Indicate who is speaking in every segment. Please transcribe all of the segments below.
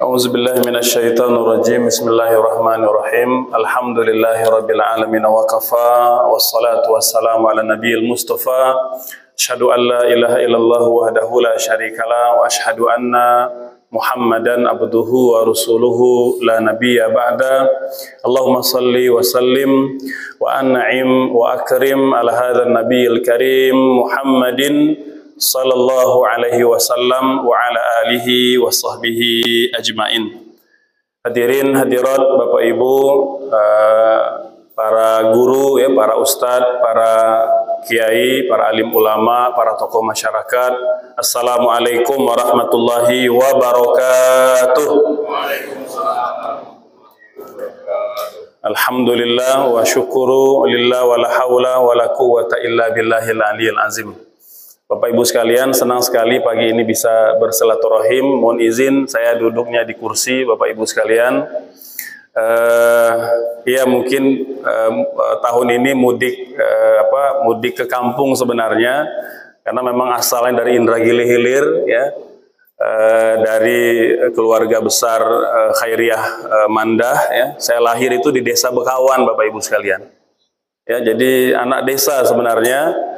Speaker 1: A'udzubillahi minasyaitonirrajim. Bismillahirrahmanirrahim. Alhamdulillahirabbil alamin wa kafa wassalatu wassalamu ala nabiyil mustafa. Asyhadu an la ilaha illallah wahdahu la syarikalah wa asyhadu anna Muhammadan abduhu wa rasuluhu la nabiyya ba'da. Allahumma salli wa sallim wa an'im wa akrim ala hadzal nabiyil karim Muhammadin sallallahu alaihi wasallam wa ala alihi wa sahbihi ajmain. Hadirin hadirat Bapak Ibu, para guru ya, para ustadz, para kiai, para alim ulama, para tokoh masyarakat. Assalamualaikum warahmatullahi wabarakatuh. Alhamdulillah wa syukuru lillah wa la haula wa la quwwata illa billahil aliyil azim. Bapak Ibu sekalian, senang sekali pagi ini bisa bersilaturahim. Mohon izin saya duduknya di kursi Bapak Ibu sekalian. Ya mungkin tahun ini mudik ke kampung sebenarnya, karena memang asalnya dari Indragiri Hilir ya, dari keluarga besar Khairiyah Mandah ya. Saya lahir itu di Desa Bekawan Bapak Ibu sekalian. Ya, jadi anak desa sebenarnya.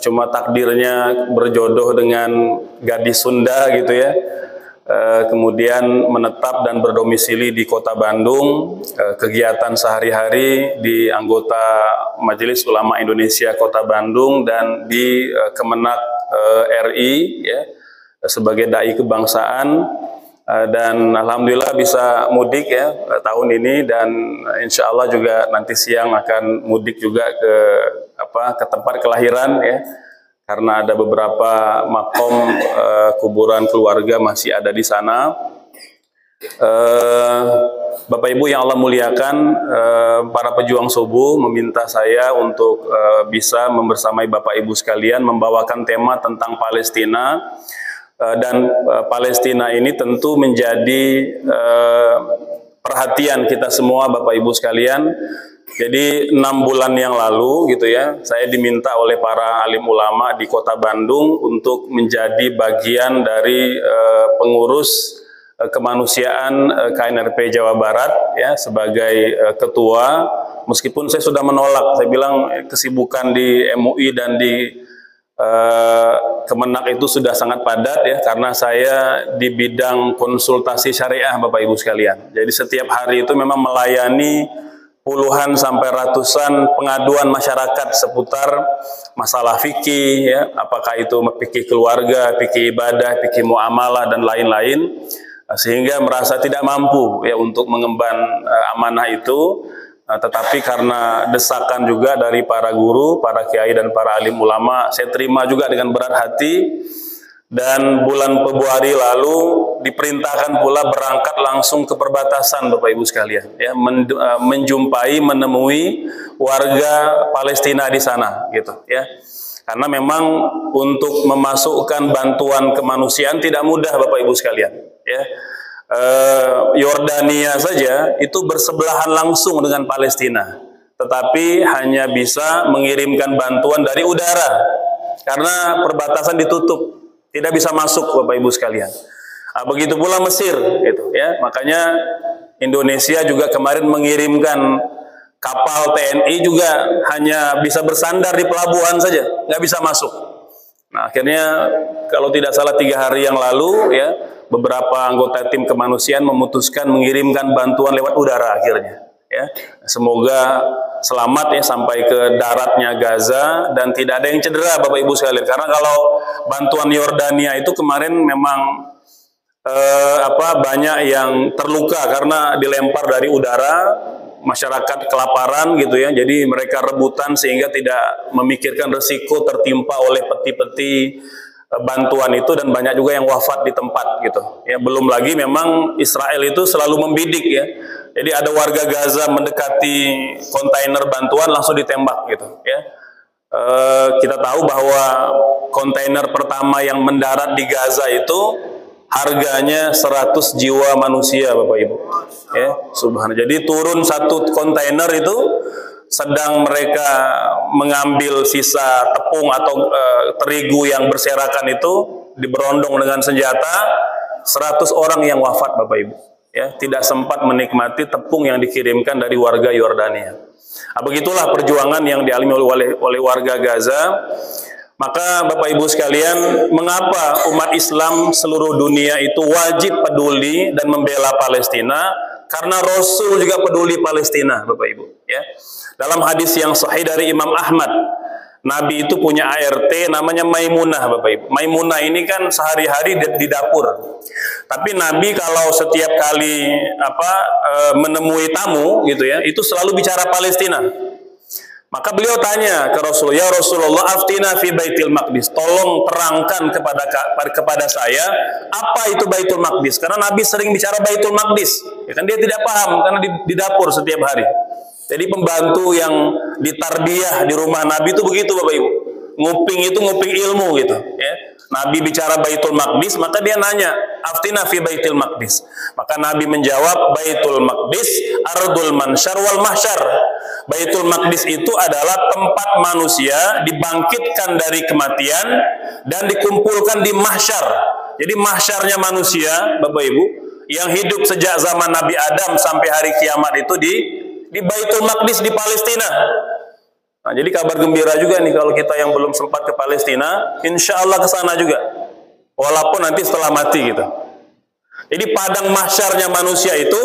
Speaker 1: Cuma takdirnya berjodoh dengan gadis Sunda gitu ya, kemudian menetap dan berdomisili di kota Bandung. Kegiatan sehari-hari di anggota Majelis Ulama Indonesia Kota Bandung dan di Kemenak RI ya, sebagai dai kebangsaan. Dan alhamdulillah bisa mudik ya tahun ini, dan insya Allah juga nanti siang akan mudik juga ke tempat kelahiran ya, karena ada beberapa makom kuburan keluarga masih ada di sana. Bapak Ibu yang Allah muliakan, para pejuang subuh meminta saya untuk bisa membersamai Bapak Ibu sekalian membawakan tema tentang Palestina. Dan Palestina ini tentu menjadi perhatian kita semua Bapak Ibu sekalian. Jadi 6 bulan yang lalu gitu ya, saya diminta oleh para alim ulama di kota Bandung untuk menjadi bagian dari pengurus kemanusiaan KNRP Jawa Barat ya, sebagai ketua. Meskipun saya sudah menolak, saya bilang kesibukan di MUI dan di Kemenak itu sudah sangat padat ya, karena saya di bidang konsultasi syariah Bapak Ibu sekalian. Jadi setiap hari itu memang melayani puluhan sampai ratusan pengaduan masyarakat seputar masalah fikih ya, apakah itu fikih keluarga, fikih ibadah, fikih muamalah dan lain-lain, sehingga merasa tidak mampu ya untuk mengemban amanah itu. Tetapi karena desakan juga dari para guru, para kiai dan para alim ulama, saya terima juga dengan berat hati. Dan bulan Februari lalu diperintahkan pula berangkat langsung ke perbatasan Bapak Ibu sekalian ya, menemui warga Palestina di sana gitu ya. Karena memang untuk memasukkan bantuan kemanusiaan tidak mudah Bapak Ibu sekalian ya. Yordania saja itu bersebelahan langsung dengan Palestina, tetapi hanya bisa mengirimkan bantuan dari udara karena perbatasan ditutup, tidak bisa masuk Bapak Ibu sekalian. Begitu pula Mesir gitu ya. Makanya Indonesia juga kemarin mengirimkan kapal TNI juga hanya bisa bersandar di pelabuhan saja, nggak bisa masuk. Nah, akhirnya kalau tidak salah 3 hari yang lalu ya, beberapa anggota tim kemanusiaan memutuskan mengirimkan bantuan lewat udara akhirnya ya. Semoga selamat ya sampai ke daratnya Gaza dan tidak ada yang cedera Bapak Ibu sekalian. Karena kalau bantuan Yordania itu kemarin memang banyak yang terluka karena dilempar dari udara, masyarakat kelaparan gitu ya. Jadi mereka rebutan sehingga tidak memikirkan resiko tertimpa oleh peti-peti bantuan itu, dan banyak juga yang wafat di tempat gitu ya. Belum lagi memang Israel itu selalu membidik ya. Jadi ada warga Gaza mendekati kontainer bantuan langsung ditembak gitu ya. Kita tahu bahwa kontainer pertama yang mendarat di Gaza itu harganya 100 jiwa manusia Bapak Ibu ya, subhanallah. Jadi turun satu kontainer itu sedang mereka mengambil sisa tepung atau terigu yang berserakan itu, diberondong dengan senjata, 100 orang yang wafat Bapak Ibu. Ya, tidak sempat menikmati tepung yang dikirimkan dari warga Yordania. Nah, begitulah perjuangan yang dialami oleh warga Gaza. Maka Bapak Ibu sekalian, mengapa umat Islam seluruh dunia itu wajib peduli dan membela Palestina? Karena Rasul juga peduli Palestina, Bapak Ibu. Ya. Dalam hadis yang sahih dari Imam Ahmad, Nabi itu punya ART namanya Maimunah, Bapak Ibu. Maimunah ini kan sehari-hari di dapur. Tapi Nabi kalau setiap kali menemui tamu gitu ya, itu selalu bicara Palestina. Maka beliau tanya ke Rasul, ya Rasulullah, aftina fi Baitul Maqdis. Tolong terangkan kepada saya apa itu Baitul Maqdis. Karena Nabi sering bicara Baitul Maqdis. Ya kan dia tidak paham karena di dapur setiap hari. Jadi pembantu yang ditarbiyah di rumah Nabi itu begitu Bapak Ibu. Nguping itu nguping ilmu gitu ya. Nabi bicara Baitul Maqdis, maka dia nanya, aftina fi Baitul Maqdis. Maka Nabi menjawab, Baitul Maqdis ardul mansyar wal mahsyar. Baitul Maqdis itu adalah tempat manusia dibangkitkan dari kematian dan dikumpulkan di mahsyar. Jadi mahsyarnya manusia, Bapak Ibu, yang hidup sejak zaman Nabi Adam sampai hari kiamat itu di Baitul Maqdis di Palestina. Nah, jadi kabar gembira juga nih kalau kita yang belum sempat ke Palestina, insya Allah ke sana juga. Walaupun nanti setelah mati gitu. Jadi padang mahsyarnya manusia itu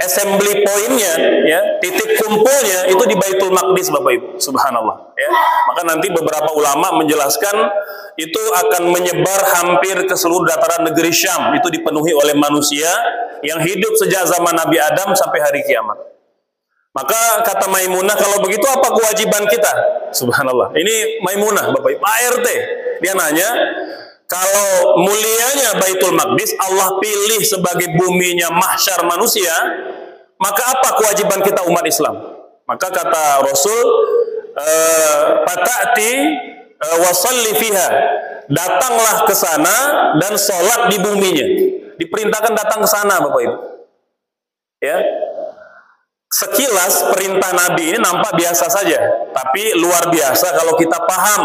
Speaker 1: assembly point-nya ya, titik kumpulnya itu di Baitul Maqdis Bapak Ibu. Subhanallah ya. Maka nanti beberapa ulama menjelaskan itu akan menyebar hampir ke seluruh dataran negeri Syam, itu dipenuhi oleh manusia yang hidup sejak zaman Nabi Adam sampai hari kiamat. Maka kata Maimunah, kalau begitu apa kewajiban kita? Subhanallah. Ini Maimunah Bapak Ibu, ART. Dia nanya, kalau mulianya Baitul Maqdis Allah pilih sebagai buminya mahsyar manusia, maka apa kewajiban kita umat Islam? Maka kata Rasul, pata'ti wasalli fiha, datanglah ke sana dan sholat di buminya. Diperintahkan datang ke sana Bapak Ibu. Ya. Sekilas perintah Nabi ini nampak biasa saja, tapi luar biasa kalau kita paham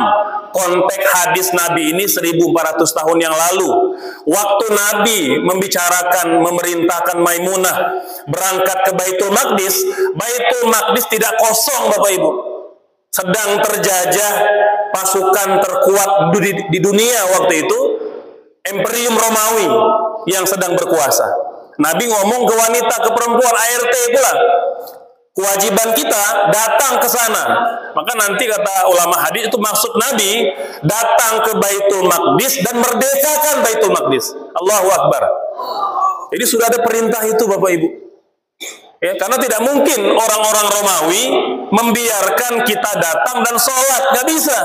Speaker 1: konteks hadis Nabi ini 1400 tahun yang lalu. Waktu Nabi membicarakan, memerintahkan Maimunah berangkat ke Baitul Maqdis tidak kosong Bapak Ibu. Sedang terjajah pasukan terkuat di dunia waktu itu, Imperium Romawi yang sedang berkuasa. Nabi ngomong ke wanita, ke perempuan, ART pula. Kewajiban kita datang ke sana. Maka nanti kata ulama hadis itu maksud Nabi datang ke Baitul Maqdis dan merdekakan Baitul Maqdis. Allahu Akbar. Jadi sudah ada perintah itu Bapak Ibu. Ya, karena tidak mungkin orang-orang Romawi membiarkan kita datang dan sholat. Nggak bisa.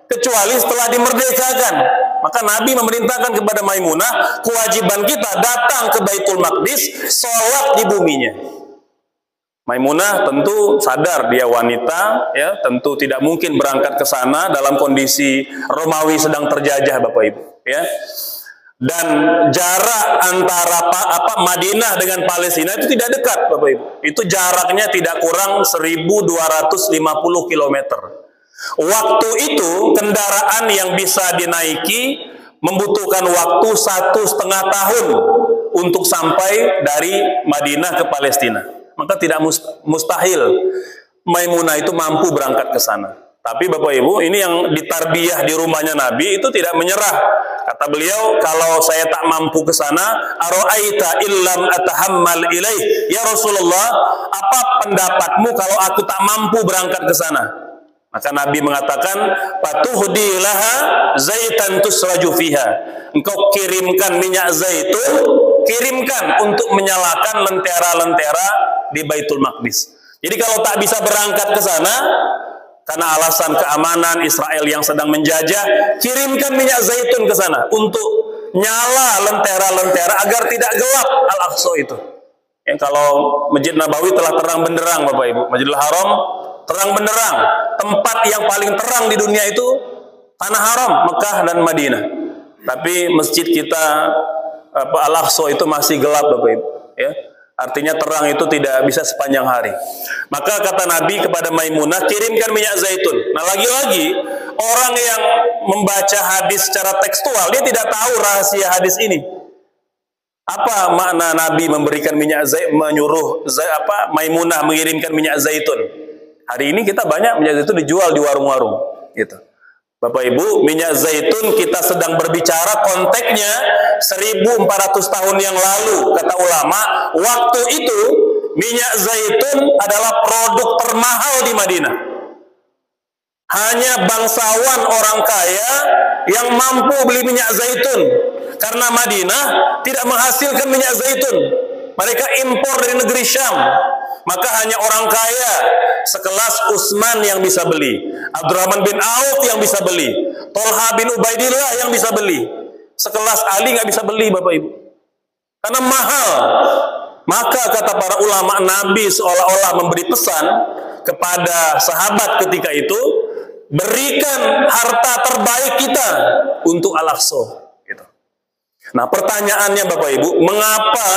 Speaker 1: Kecuali setelah dimerdekakan. Maka Nabi memerintahkan kepada Maimunah, kewajiban kita datang ke Baitul Maqdis, sholat di buminya. Maimunah tentu sadar dia wanita, ya tentu tidak mungkin berangkat ke sana dalam kondisi Romawi sedang terjajah Bapak Ibu. Ya. Dan jarak antara Madinah dengan Palestina itu tidak dekat Bapak Ibu. Itu jaraknya tidak kurang 1250 km. Waktu itu kendaraan yang bisa dinaiki membutuhkan waktu 1,5 tahun untuk sampai dari Madinah ke Palestina. Maka tidak mustahil Maimunah itu mampu berangkat ke sana. Tapi Bapak Ibu, ini yang ditarbiyah di rumahnya Nabi itu tidak menyerah. Kata beliau, kalau saya tak mampu ke sana, ara'aita illam atahammal ilaih. Ya Rasulullah, apa pendapatmu kalau aku tak mampu berangkat ke sana? Maka Nabi mengatakan, patuhdi laha zaitan tusraju fiha. Engkau kirimkan minyak zaitun, kirimkan untuk menyalakan lentera-lentera di Baitul Maqdis. Jadi kalau tak bisa berangkat ke sana karena alasan keamanan Israel yang sedang menjajah, kirimkan minyak zaitun ke sana untuk nyala lentera-lentera agar tidak gelap Al-Aqsa itu. Yang kalau Masjid Nabawi telah terang benderang Bapak Ibu, Masjidil Haram terang benderang, tempat yang paling terang di dunia itu Tanah Haram, Mekah dan Madinah. Tapi masjid kita Al-Aqsa itu masih gelap Bapak Ibu, ya. Artinya terang itu tidak bisa sepanjang hari. Maka kata Nabi kepada Maimunah, kirimkan minyak zaitun. Nah lagi-lagi Orang yang membaca hadis secara tekstual, dia tidak tahu rahasia hadis ini. Apa makna Nabi memberikan minyak zaitun, menyuruh Maimunah mengirimkan minyak zaitun? Hari ini kita banyak minyak zaitun dijual di warung-warung, gitu. Bapak Ibu, minyak zaitun kita sedang berbicara konteksnya 1400 tahun yang lalu. Kata ulama, waktu itu minyak zaitun adalah produk termahal di Madinah. Hanya bangsawan orang kaya yang mampu beli minyak zaitun. Karena Madinah tidak menghasilkan minyak zaitun. Mereka impor dari negeri Syam. Maka hanya orang kaya sekelas Utsman yang bisa beli, Abdurrahman bin Auf yang bisa beli, Tolha bin Ubaidillah yang bisa beli. Sekelas Ali nggak bisa beli, Bapak Ibu, karena mahal. Maka kata para ulama, Nabi seolah-olah memberi pesan kepada sahabat ketika itu, berikan harta terbaik kita untuk Al-Aqsa. Nah, pertanyaannya Bapak Ibu, mengapa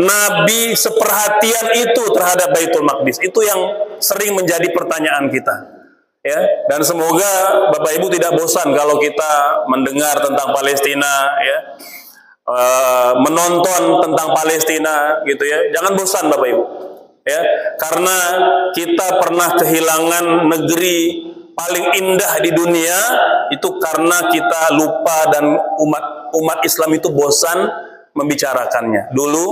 Speaker 1: Nabi seperhatian itu terhadap Baitul Maqdis? Itu yang sering menjadi pertanyaan kita. Ya, dan semoga Bapak Ibu tidak bosan kalau kita mendengar tentang Palestina, ya, menonton tentang Palestina, gitu ya. Jangan bosan Bapak Ibu, ya, karena kita pernah kehilangan negeri paling indah di dunia itu karena kita lupa dan umat Islam itu bosan membicarakannya. Dulu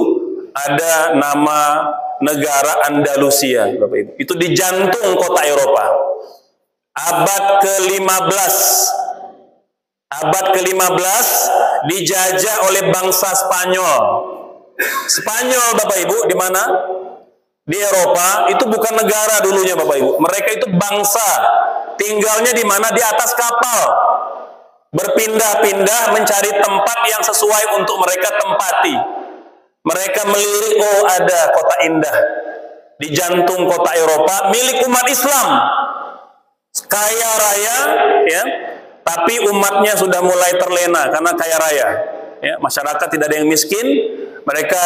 Speaker 1: ada nama negara Andalusia, Bapak Ibu. Itu di jantung kota Eropa. Abad ke-15. Abad ke-15 dijajah oleh bangsa Spanyol. Spanyol, Bapak Ibu, di mana? Di Eropa. Itu bukan negara dulunya, Bapak Ibu. Mereka itu bangsa. Tinggalnya di mana? Di atas kapal. Berpindah-pindah mencari tempat yang sesuai untuk mereka tempati. Mereka melirik, oh ada kota indah di jantung kota Eropa milik umat Islam, kaya raya, ya, tapi umatnya sudah mulai terlena karena kaya raya, ya, masyarakat tidak ada yang miskin, mereka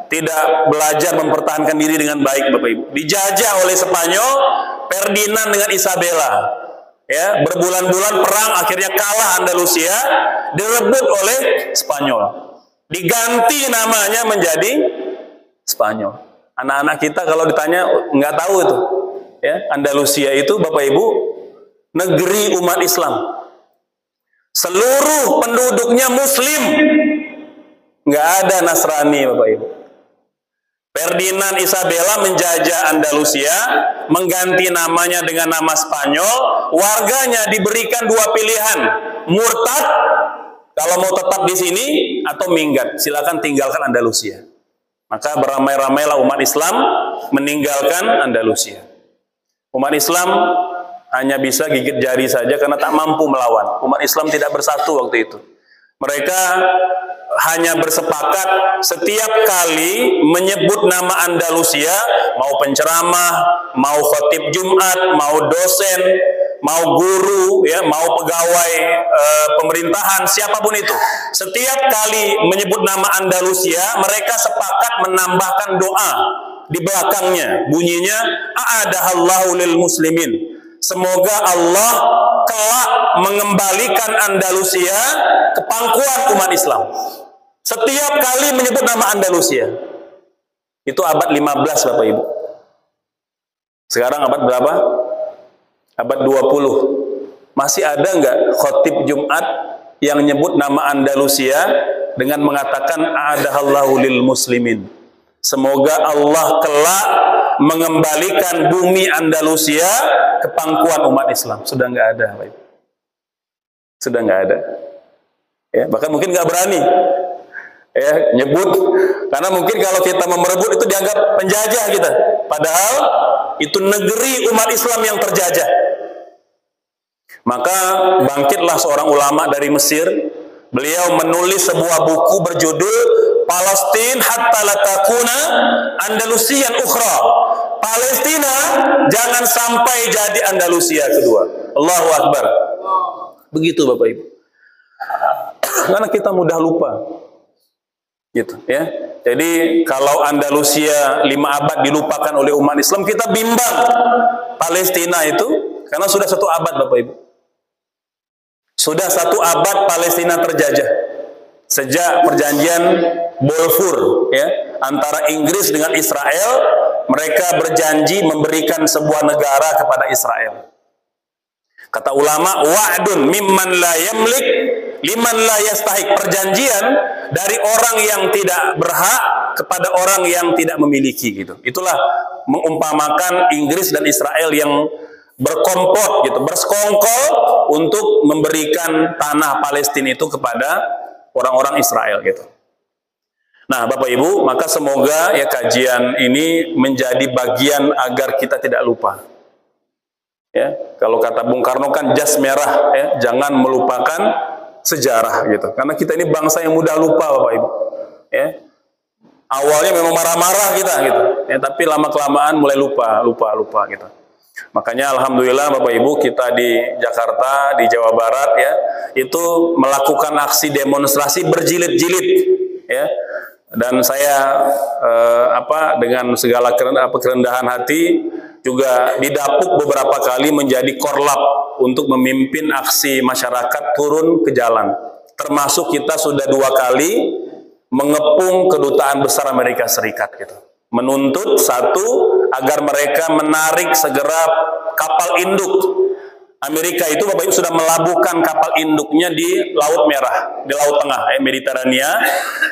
Speaker 1: tidak belajar mempertahankan diri dengan baik, Bapak Ibu. Dijajah oleh Spanyol, Ferdinand dengan Isabella, ya, berbulan-bulan perang, akhirnya kalah Andalusia, direbut oleh Spanyol, diganti namanya menjadi Spanyol. Anak-anak kita kalau ditanya nggak tahu itu, ya, Andalusia itu Bapak Ibu negeri umat Islam, seluruh penduduknya Muslim, nggak ada Nasrani, Bapak Ibu. Ferdinand Isabella menjajah Andalusia, mengganti namanya dengan nama Spanyol. Warganya diberikan dua pilihan, murtad kalau mau tetap di sini atau minggat, silakan tinggalkan Andalusia. Maka beramai-ramailah umat Islam meninggalkan Andalusia. Umat Islam hanya bisa gigit jari saja karena tak mampu melawan. Umat Islam tidak bersatu waktu itu. Mereka hanya bersepakat setiap kali menyebut nama Andalusia, mau penceramah, mau khotib Jumat, mau dosen, mau guru, ya, mau pegawai pemerintahan, siapapun itu. Setiap kali menyebut nama Andalusia, mereka sepakat menambahkan doa di belakangnya. Bunyinya, a'adahallahu lil muslimin. Semoga Allah kelak mengembalikan Andalusia ke pangkuan umat Islam. Setiap kali menyebut nama Andalusia. Itu abad 15, Bapak Ibu. Sekarang abad berapa? Abad 20. Masih ada nggak khotib Jumat yang nyebut nama Andalusia dengan mengatakan a'adahallahu lil muslimin. Semoga Allah kelak mengembalikan bumi Andalusia ke pangkuan umat Islam. Sudah nggak ada, Bapak Ibu. Sudah nggak ada. Ya, bahkan mungkin nggak berani, ya, nyebut, karena mungkin kalau kita merebut itu dianggap penjajah kita. Padahal itu negeri umat Islam yang terjajah. Maka bangkitlah seorang ulama dari Mesir. Beliau menulis sebuah buku berjudul Palestina hatta la takuna Andalusian ukhra. Palestina jangan sampai jadi Andalusia kedua. Allahu Akbar. Begitu Bapak Ibu. Karena kita mudah lupa. Gitu, ya. Jadi kalau Andalusia 5 abad dilupakan oleh umat Islam, kita bimbang Palestina itu karena sudah 1 abad, Bapak Ibu. Sudah 1 abad Palestina terjajah. Sejak perjanjian Balfour ya, antara Inggris dengan Israel, mereka berjanji memberikan sebuah negara kepada Israel. Kata ulama, wa'dun mimman la yamlik liman la yastahiq. Perjanjian dari orang yang tidak berhak kepada orang yang tidak memiliki gitu. Itulah mengumpamakan Inggris dan Israel yang berkompot gitu, bersekongkol untuk memberikan tanah Palestina itu kepada orang-orang Israel gitu. Nah, Bapak Ibu, maka semoga ya kajian ini menjadi bagian agar kita tidak lupa. Ya, kalau kata Bung Karno kan jas merah ya, jangan melupakan sejarah gitu. Karena kita ini bangsa yang mudah lupa, Bapak Ibu. Ya. Awalnya memang marah-marah kita gitu. Ya, tapi lama-kelamaan mulai lupa gitu. Makanya alhamdulillah Bapak Ibu, kita di Jakarta, di Jawa Barat ya, itu melakukan aksi demonstrasi berjilid-jilid ya. Dan saya dengan segala kerendahan hati juga didapuk beberapa kali menjadi korlap untuk memimpin aksi masyarakat turun ke jalan. Termasuk kita sudah 2 kali mengepung kedutaan besar Amerika Serikat gitu. Menuntut satu agar mereka menarik segera kapal induk. Amerika itu Bapak Ibu sudah melabuhkan kapal induknya di Laut Merah, di Laut Tengah, Mediterania.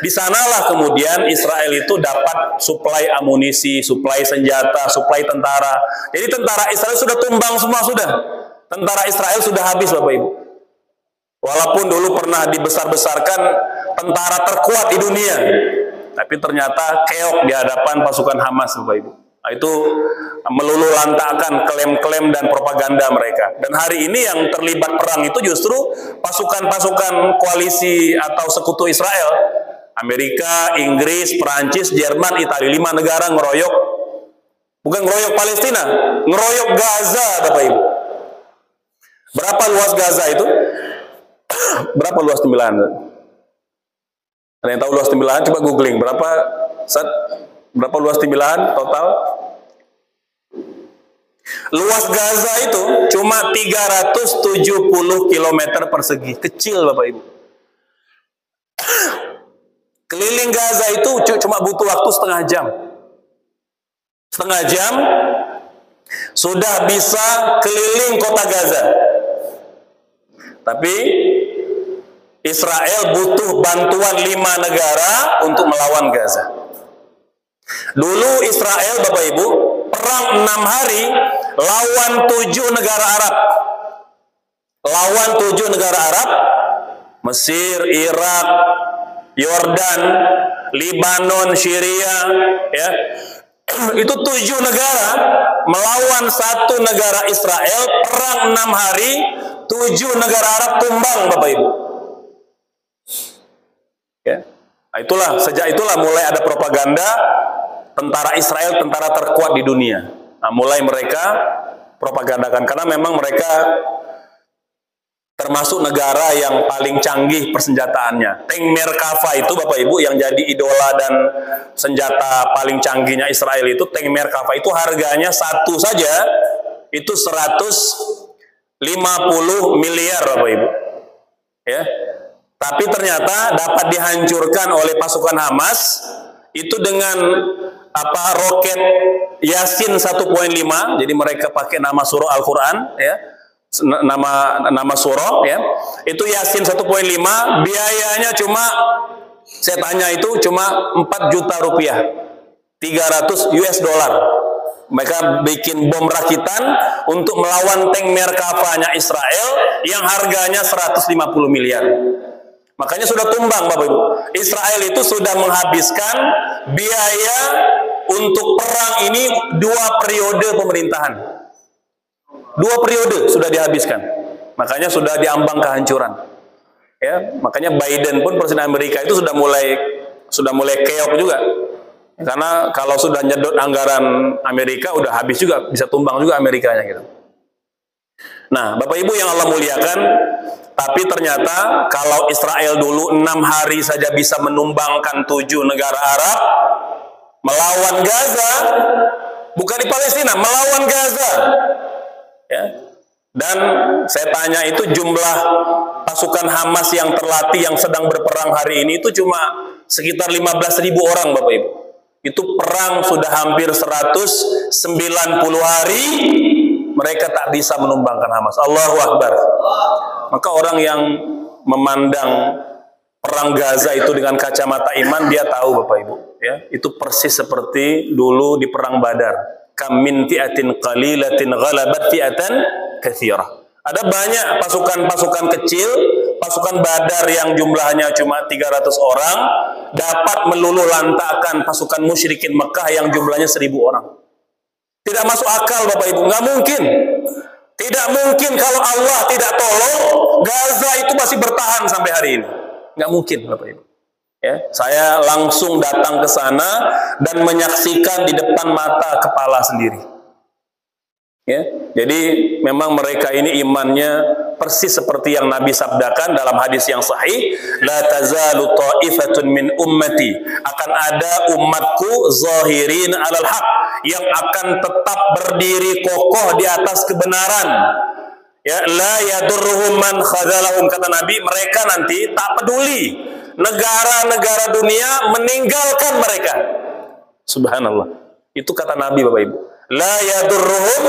Speaker 1: Di sanalah kemudian Israel itu dapat suplai amunisi, suplai senjata, suplai tentara. Jadi tentara Israel sudah tumbang semua sudah. Tentara Israel sudah habis Bapak Ibu. Walaupun dulu pernah dibesar-besarkan tentara terkuat di dunia, tapi ternyata keok di hadapan pasukan Hamas Bapak Ibu. Itu melulu lantakan klaim-klaim dan propaganda mereka. Dan hari ini yang terlibat perang itu justru pasukan-pasukan koalisi atau sekutu Israel. Amerika, Inggris, Perancis, Jerman, Italia, 5 negara ngeroyok. Bukan ngeroyok Palestina, ngeroyok Gaza Bapak Ibu. Berapa luas Gaza itu? Berapa luas Timbalan? Ada yang tahu luas Timbalan? Coba googling. Berapa luas Timbalan total? Luas Gaza itu cuma 370 km persegi. Kecil Bapak Ibu. Keliling Gaza itu cuma butuh waktu setengah jam. Setengah jam sudah bisa keliling kota Gaza. Tapi Israel butuh bantuan 5 negara untuk melawan Gaza. Dulu Israel Bapak Ibu perang 6 hari lawan 7 negara Arab. Lawan 7 negara Arab, Mesir, Irak, Yordan, Libanon, Syria, ya. Itu 7 negara melawan 1 negara Israel, perang 6 hari, 7 negara Arab tumbang Bapak Ibu. Ya. Nah, sejak itulah mulai ada propaganda tentara Israel tentara terkuat di dunia. Nah, mulai mereka propagandakan karena memang mereka termasuk negara yang paling canggih persenjataannya. Tank Merkava itu Bapak Ibu yang jadi idola dan senjata paling canggihnya Israel itu, tank Merkava itu harganya satu saja itu 150 miliar Bapak Ibu. Ya. Tapi ternyata dapat dihancurkan oleh pasukan Hamas itu dengan roket Yasin 1.5. Jadi mereka pakai nama surah Al-Qur'an ya. Nama surah ya. Itu Yasin 1.5, biayanya cuma saya tanya itu cuma 4 juta rupiah. 300 US dollar. Mereka bikin bom rakitan untuk melawan tank Merkava-nya Israel yang harganya 150 miliar. Makanya sudah tumbang Bapak Ibu. Israel itu sudah menghabiskan biaya untuk perang ini 2 periode pemerintahan. 2 periode sudah dihabiskan. Makanya sudah diambang kehancuran. Ya, makanya Biden pun presiden Amerika itu sudah mulai keok juga. Karena kalau sudah nyedot anggaran Amerika udah habis juga, bisa tumbang juga Amerikanya gitu. Nah, Bapak Ibu yang Allah muliakan, tapi ternyata kalau Israel dulu 6 hari saja bisa menumbangkan 7 negara Arab melawan Gaza, bukan di Palestina, melawan Gaza. Ya. Dan saya tanya, itu jumlah pasukan Hamas yang terlatih yang sedang berperang hari ini itu cuma sekitar 15.000 orang, Bapak Ibu. Itu perang sudah hampir 190 hari, mereka tak bisa menumbangkan Hamas. Allahu Akbar. Maka orang yang memandang perang Gaza itu dengan kacamata iman, dia tahu, Bapak Ibu, ya, itu persis seperti dulu di perang Badar. Kam min fi'atin qalilatin ghalabat fi'atan katsirah. Ada banyak pasukan-pasukan kecil, pasukan Badar yang jumlahnya cuma 300 orang dapat meluluh lantakkan pasukan musyrikin Mekah yang jumlahnya 1.000 orang. Tidak masuk akal, Bapak Ibu, nggak mungkin. Tidak mungkin kalau Allah tidak tolong, Gaza itu masih bertahan sampai hari ini. Nggak mungkin, Bapak Ibu. Ya, saya langsung datang ke sana dan menyaksikan di depan mata kepala sendiri. Ya, jadi memang mereka ini imannya persis seperti yang Nabi sabdakan dalam hadis yang sahih, la tazalu ta'ifatun min ummati, akan ada umatku zahirin alal haq, yang akan tetap berdiri kokoh di atas kebenaran. Ya, la yadurruhum man khadzalahum, kata Nabi, mereka nanti tak peduli negara-negara dunia meninggalkan mereka. Subhanallah. Itu kata Nabi, Bapak Ibu. La yadurruhum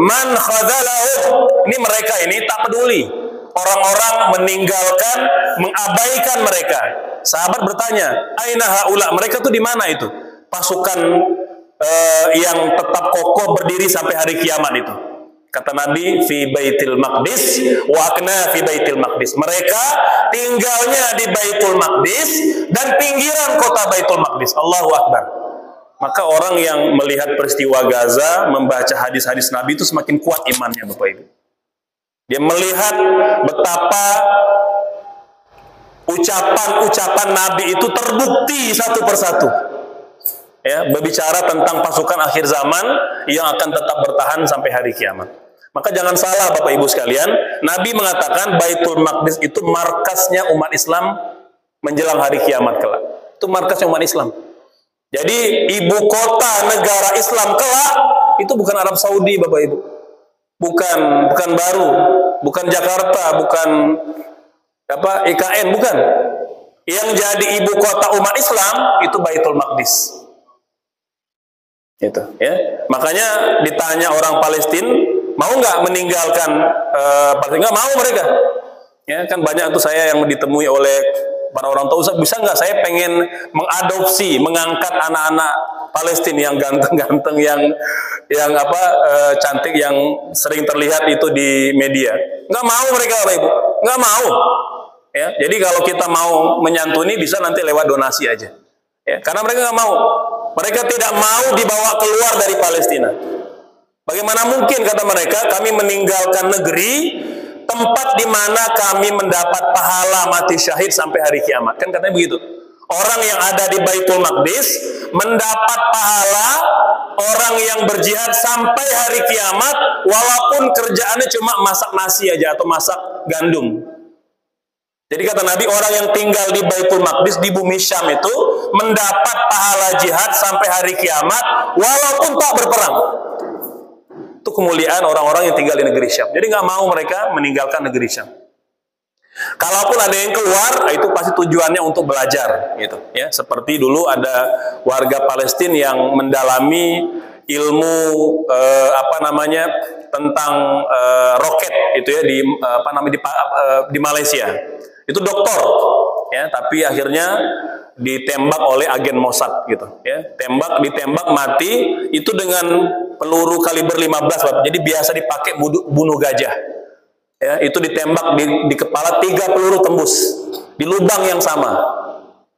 Speaker 1: man khadzalahum. Ini mereka ini tak peduli. Orang-orang meninggalkan, mengabaikan mereka. Sahabat bertanya, aina haula? Mereka tuh di mana itu? Pasukan yang tetap kokoh berdiri sampai hari kiamat itu. Kata Nabi, fi Baitul Maqdis wa akna fi Baitul Maqdis. Mereka tinggalnya di Baitul Maqdis dan pinggiran kota Baitul Maqdis. Allahu Akbar. Maka orang yang melihat peristiwa Gaza, membaca hadis-hadis Nabi itu semakin kuat imannya, Bapak Ibu. Dia melihat betapa ucapan-ucapan Nabi itu terbukti satu persatu. Ya, berbicara tentang pasukan akhir zaman yang akan tetap bertahan sampai hari kiamat. Maka jangan salah, Bapak Ibu sekalian, Nabi mengatakan Baitul Maqdis itu markasnya umat Islam menjelang hari kiamat kelak. Itu markasnya umat Islam. Jadi ibu kota negara Islam kelak itu bukan Arab Saudi, Bapak Ibu. Bukan baru, bukan Jakarta, bukan IKN, bukan. Yang jadi ibu kota umat Islam itu Baitul Maqdis. Itu, ya. Makanya ditanya orang Palestina, mau nggak meninggalkan Palestina? Nggak mau mereka. Ya, kan banyak tuh saya yang ditemui oleh para orang tua, bisa nggak saya pengen mengadopsi, mengangkat anak-anak Palestina yang ganteng-ganteng, yang cantik, yang sering terlihat itu di media. Nggak mau mereka, Bapak Ibu. Nggak mau. Ya, jadi kalau kita mau menyantuni bisa nanti lewat donasi aja. Ya, karena mereka nggak mau. Mereka tidak mau dibawa keluar dari Palestina. Bagaimana mungkin, kata mereka, kami meninggalkan negeri, tempat di mana kami mendapat pahala mati syahid sampai hari kiamat. Kan katanya begitu. Orang yang ada di Baitul Maqdis mendapat pahala orang yang berjihad sampai hari kiamat, walaupun kerjaannya cuma masak nasi aja atau masak gandum. Jadi kata Nabi, orang yang tinggal di Baitul Maqdis, di bumi Syam itu mendapat pahala jihad sampai hari kiamat walaupun tak berperang. Itu kemuliaan orang-orang yang tinggal di negeri Syam. Jadi nggak mau mereka meninggalkan negeri Syam. Kalaupun ada yang keluar, itu pasti tujuannya untuk belajar, gitu. Ya, seperti dulu ada warga Palestina yang mendalami ilmu tentang roket itu ya di Malaysia. Itu doktor, ya, tapi akhirnya ditembak oleh agen Mossad, gitu, ya. Ditembak mati itu dengan peluru kaliber 15, Bapak. Jadi biasa dipakai bunuh gajah. Ya, itu ditembak di kepala 3 peluru tembus di lubang yang sama.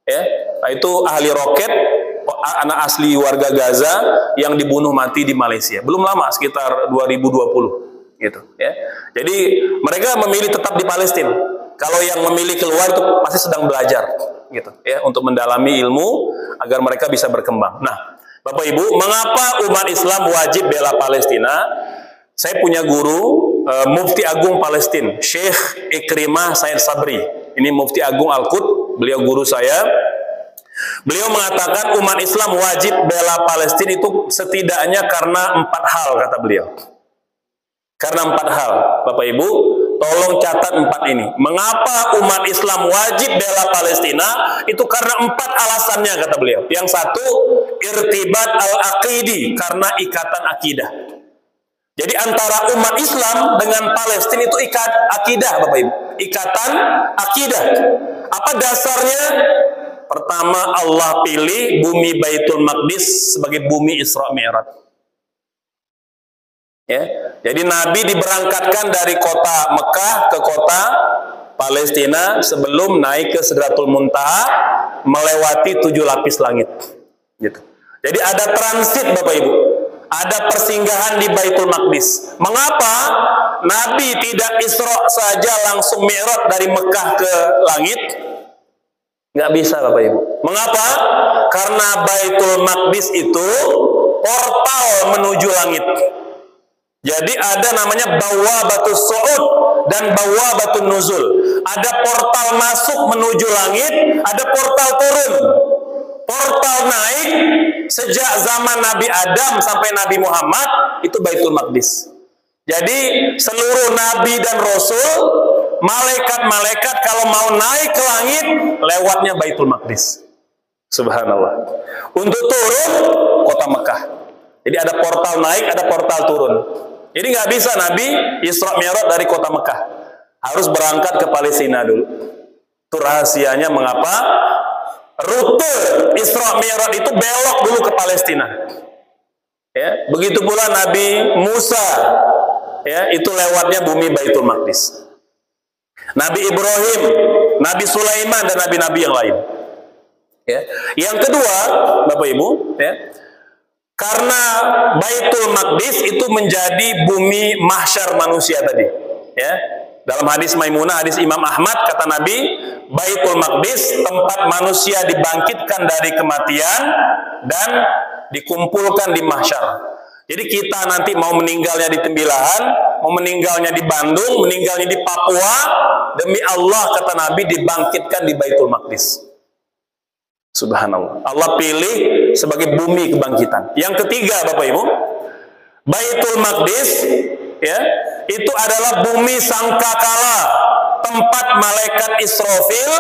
Speaker 1: Ya, nah, itu ahli roket, anak asli warga Gaza yang dibunuh mati di Malaysia. Belum lama, sekitar 2020, gitu, ya. Jadi mereka memilih tetap di Palestina. Kalau yang memilih keluar itu pasti sedang belajar, gitu, ya, untuk mendalami ilmu agar mereka bisa berkembang. Nah, Bapak Ibu, mengapa umat Islam wajib bela Palestina? Saya punya guru, Mufti Agung Palestina, Syekh Ikrimah Said Sabri. Ini Mufti Agung Al-Quds, beliau guru saya. Beliau mengatakan umat Islam wajib bela Palestina itu setidaknya karena 4 hal, kata beliau. Karena 4 hal, Bapak Ibu, tolong catat 4 ini. Mengapa umat Islam wajib bela Palestina? Itu karena 4 alasannya, kata beliau. Yang satu, irtibat al-aqidi, karena ikatan akidah. Jadi antara umat Islam dengan Palestina itu akidah, Bapak Ibu. Ikatan akidah. Apa dasarnya? Pertama, Allah pilih bumi Baitul Maqdis sebagai bumi Isra Mi'raj. Ya, jadi Nabi diberangkatkan dari kota Mekah ke kota Palestina sebelum naik ke Sidratul Muntaha melewati 7 lapis langit. Gitu. Jadi ada transit, Bapak Ibu, ada persinggahan di Baitul Maqdis. Mengapa Nabi tidak Isra saja langsung Mi'raj dari Mekah ke langit? Nggak bisa, Bapak Ibu. Mengapa? Karena Baitul Maqdis itu portal menuju langit. Jadi ada namanya Bawabatus Su'ud dan Bawabatun Nuzul. Ada portal masuk menuju langit, ada portal turun. Portal naik sejak zaman Nabi Adam sampai Nabi Muhammad itu Baitul Maqdis. Jadi seluruh Nabi dan Rasul, malaikat-malaikat kalau mau naik ke langit lewatnya Baitul Maqdis. Subhanallah. Untuk turun kota Mekah. Jadi ada portal naik, ada portal turun. Jadi nggak bisa Nabi Isra Mi'raj dari kota Mekah. Harus berangkat ke Palestina dulu. Itu rahasianya mengapa rute Isra Mi'raj itu belok dulu ke Palestina. Ya, begitu pula Nabi Musa, ya, itu lewatnya bumi Baitul Maqdis. Nabi Ibrahim, Nabi Sulaiman dan nabi-nabi yang lain. Ya. Yang kedua, Bapak Ibu, ya, karena Baitul Maqdis itu menjadi bumi mahsyar manusia tadi. Ya. Dalam hadis Maimunah, hadis Imam Ahmad, kata Nabi, Baitul Maqdis tempat manusia dibangkitkan dari kematian dan dikumpulkan di mahsyar. Jadi kita nanti mau meninggalnya di Tembilahan, mau meninggalnya di Bandung, meninggalnya di Papua, demi Allah, kata Nabi, dibangkitkan di Baitul Maqdis. Subhanallah. Allah pilih sebagai bumi kebangkitan. Yang ketiga, Bapak Ibu, Baitul Maqdis, ya, itu adalah bumi sangkakala, tempat malaikat Israfil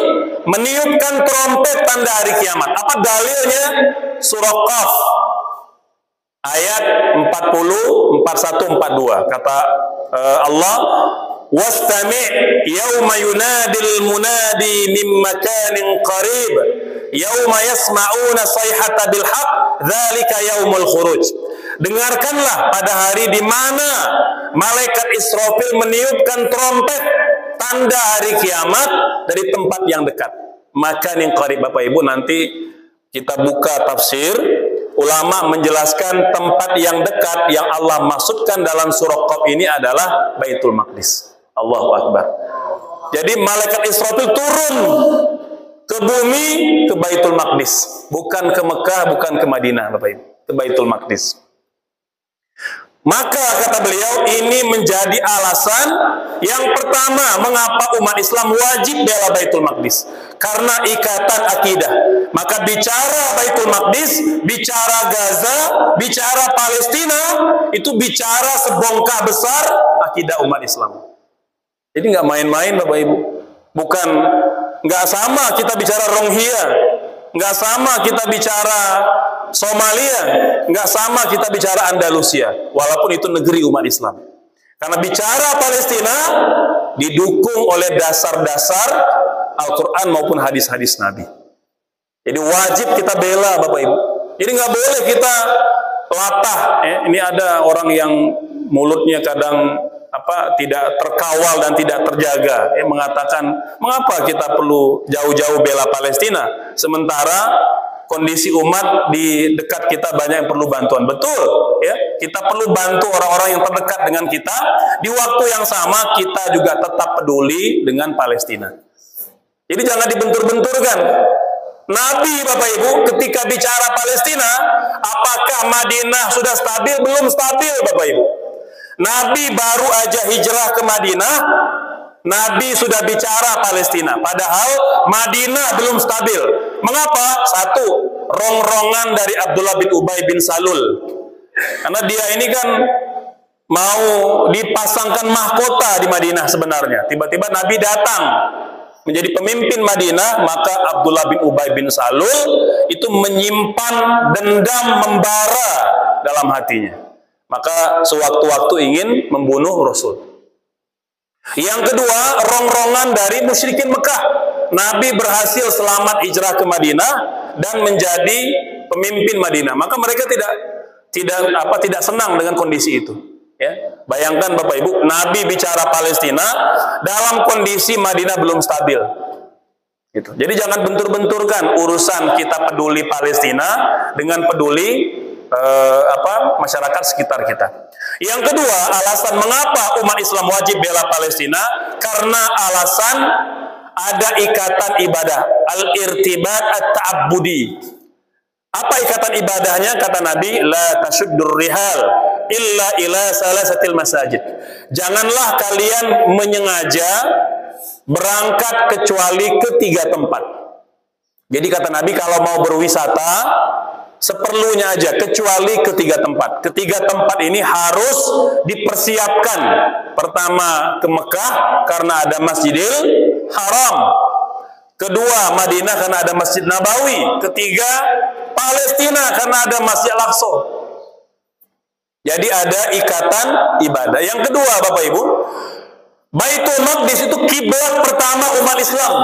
Speaker 1: meniupkan trompet tanda hari kiamat. Apa dalilnya? Surah Qaf ayat 40, 41, 42. Kata Allah, "Wastami' yauma yunadil munadi min makanin qarib, yauma yasma'una sayhata bil haqq, dzalika yaumul khuruj." Dengarkanlah pada hari di mana malaikat Israfil meniupkan trompet tanda hari kiamat dari tempat yang dekat. Makanin qarib. Bapak Ibu, nanti kita buka tafsir, ulama menjelaskan tempat yang dekat yang Allah maksudkan dalam surah Qaf ini adalah Baitul Maqdis. Allahu Akbar. Jadi malaikat Israfil turun ke bumi, ke Baitul Maqdis, bukan ke Mekah, bukan ke Madinah, Bapak Ibu, ke Baitul Maqdis. Maka kata beliau, ini menjadi alasan yang pertama mengapa umat Islam wajib bela Baitul Maqdis, karena ikatan akidah. Maka bicara Baitul Maqdis, bicara Gaza, bicara Palestina, itu bicara sebongkah besar akidah umat Islam. Jadi nggak main-main, Bapak Ibu. Bukan, nggak sama kita bicara Rohingya, nggak sama kita bicara Somalia, nggak sama kita bicara Andalusia, walaupun itu negeri umat Islam. Karena bicara Palestina didukung oleh dasar-dasar Al-Quran maupun hadis-hadis Nabi. Jadi wajib kita bela, Bapak Ibu. Jadi nggak boleh kita latah. Ini ada orang yang mulutnya kadang tidak terkawal dan tidak terjaga, mengatakan mengapa kita perlu jauh-jauh bela Palestina sementara kondisi umat di dekat kita banyak yang perlu bantuan. Betul, ya, kita perlu bantu orang-orang yang terdekat dengan kita. Di waktu yang sama kita juga tetap peduli dengan Palestina. Jadi jangan dibentur-benturkan. Nabi, Bapak Ibu, ketika bicara Palestina, apakah Madinah sudah stabil? Belum stabil, Bapak Ibu. Nabi baru aja hijrah ke Madinah, Nabi sudah bicara Palestina, padahal Madinah belum stabil. Mengapa? Satu, rongrongan dari Abdullah bin Ubay bin Salul. Karena dia ini kan mau dipasangkan mahkota di Madinah sebenarnya. Tiba-tiba Nabi datang menjadi pemimpin Madinah, maka Abdullah bin Ubay bin Salul itu menyimpan dendam membara dalam hatinya. Maka sewaktu-waktu ingin membunuh Rasul. Yang kedua, rongrongan dari musyrikin Mekah. Nabi berhasil selamat hijrah ke Madinah dan menjadi pemimpin Madinah. Maka mereka tidak senang dengan kondisi itu. Ya, bayangkan Bapak Ibu, Nabi bicara Palestina dalam kondisi Madinah belum stabil. Gitu. Jadi jangan bentur-benturkan urusan kita peduli Palestina dengan peduli masyarakat sekitar kita. Yang kedua, alasan mengapa umat Islam wajib bela Palestina, karena alasan ada ikatan ibadah, al-irtibat at-ta'abbudi. Apa ikatan ibadahnya? Kata Nabi, la tasyuddur rihal illa ila salasatil masajid. Janganlah kalian menyengaja berangkat kecuali ke 3 tempat. Jadi kata Nabi, kalau mau berwisata seperlunya aja, kecuali ke 3 tempat. Ketiga tempat ini harus dipersiapkan. Pertama, ke Mekah karena ada Masjidil Haram. Kedua, Madinah karena ada Masjid Nabawi. Ketiga, Palestina karena ada Masjid Al-Aqsa. Jadi ada ikatan ibadah. Yang kedua, Bapak Ibu, Baitul Maqdis itu kiblat pertama umat Islam.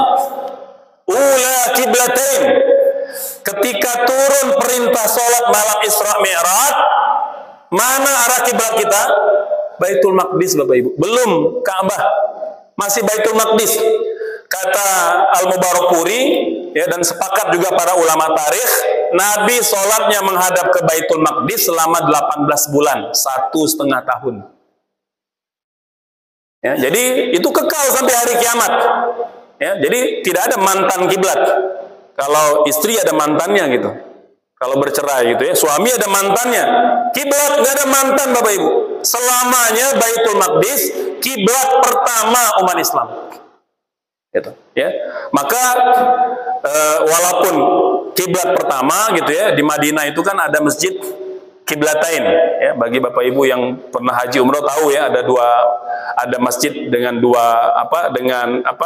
Speaker 1: Ula kiblatain. Ketika turun perintah sholat malam Isra Mi'raj, mana arah kiblat kita? Baitul Maqdis, Bapak Ibu. Belum Ka'bah, masih Baitul Maqdis. Kata Al-Mubarakpuri, ya, dan sepakat juga para ulama tarikh, Nabi sholatnya menghadap ke Baitul Maqdis selama 18 bulan, 1,5 tahun. Ya, jadi itu kekal sampai hari kiamat. Ya, jadi tidak ada mantan kiblat. Kalau istri ada mantannya gitu. Kalau bercerai gitu ya, suami ada mantannya. Kiblat nggak ada mantan, Bapak Ibu. Selamanya Baitul Maqdis kiblat pertama umat Islam. Gitu, ya. Maka walaupun kiblat pertama gitu ya, di Madinah itu kan ada masjid kiblatain, ya. Bagi Bapak Ibu yang pernah haji umroh tahu ya, ada masjid dengan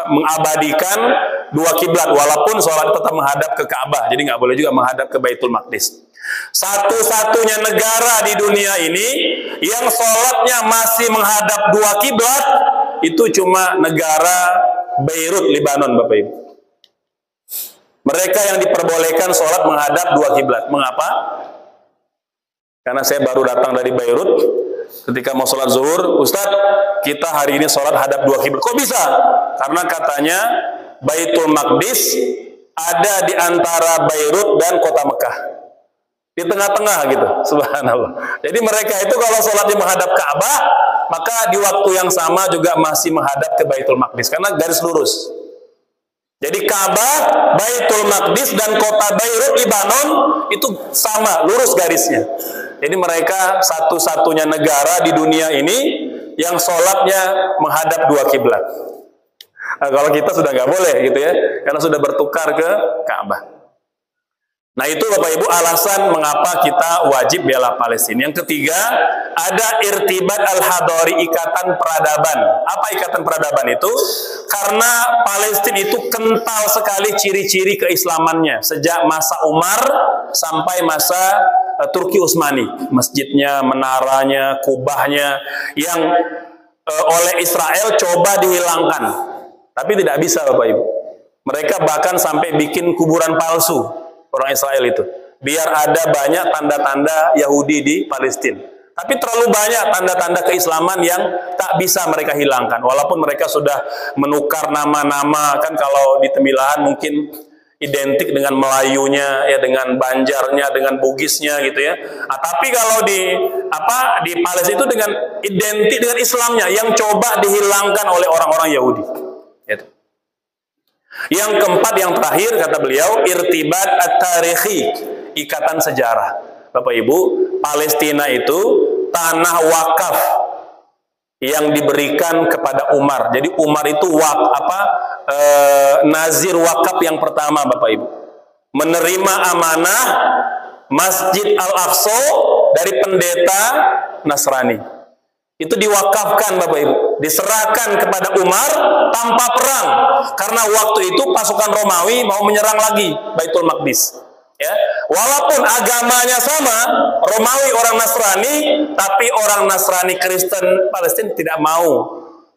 Speaker 1: mengabadikan 2 kiblat, walaupun sholat tetap menghadap ke Ka'bah. Jadi nggak boleh juga menghadap ke Baitul Maqdis. Satu-satunya negara di dunia ini yang sholatnya masih menghadap 2 kiblat itu cuma negara Beirut, Lebanon, Bapak Ibu. Mereka yang diperbolehkan sholat menghadap 2 kiblat. Mengapa? Karena saya baru datang dari Beirut. Ketika mau sholat zuhur, Ustadz, kita hari ini sholat hadap 2 kiblat. Kok bisa? Karena katanya Baitul Maqdis ada di antara Beirut dan kota Mekah, di tengah-tengah gitu. Subhanallah. Jadi mereka itu kalau sholatnya menghadap Ka'bah, maka di waktu yang sama juga masih menghadap ke Baitul Maqdis, karena garis lurus. Jadi Ka'bah, Baitul Maqdis, dan kota Beirut, Lebanon itu sama, lurus garisnya. Jadi mereka satu-satunya negara di dunia ini yang sholatnya menghadap 2 kiblat. Nah, kalau kita sudah nggak boleh gitu ya, karena sudah bertukar ke Ka'bah. Nah itu Bapak Ibu alasan mengapa kita wajib bela Palestina. Yang ketiga, ada irtibat al-hadari, ikatan peradaban. Apa ikatan peradaban itu? Karena Palestina itu kental sekali ciri-ciri keislamannya. Sejak masa Umar sampai masa Turki Utsmani. Masjidnya, menaranya, kubahnya yang oleh Israel coba dihilangkan. Tapi tidak bisa Bapak Ibu. Mereka bahkan sampai bikin kuburan palsu, orang Israel itu, biar ada banyak tanda-tanda Yahudi di Palestina. Tapi terlalu banyak tanda-tanda keislaman yang tak bisa mereka hilangkan. Walaupun mereka sudah menukar nama-nama, kan kalau di Temilahan mungkin identik dengan Melayunya, ya, dengan Banjarnya, dengan Bugisnya gitu ya. Nah, tapi kalau di Palestina itu dengan identik dengan Islamnya yang coba dihilangkan oleh orang-orang Yahudi. Gitu. Yang keempat, yang terakhir, kata beliau, irtibat at-tarikhi, ikatan sejarah. Bapak Ibu, Palestina itu tanah wakaf yang diberikan kepada Umar. Jadi Umar itu nazir wakaf yang pertama, Bapak Ibu. Menerima amanah Masjid Al-Aqsa dari pendeta Nasrani. Itu diwakafkan Bapak Ibu, diserahkan kepada Umar tanpa perang, karena waktu itu pasukan Romawi mau menyerang lagi Baitul Maqdis. Ya, walaupun agamanya sama, Romawi orang Nasrani, tapi orang Nasrani Kristen Palestina tidak mau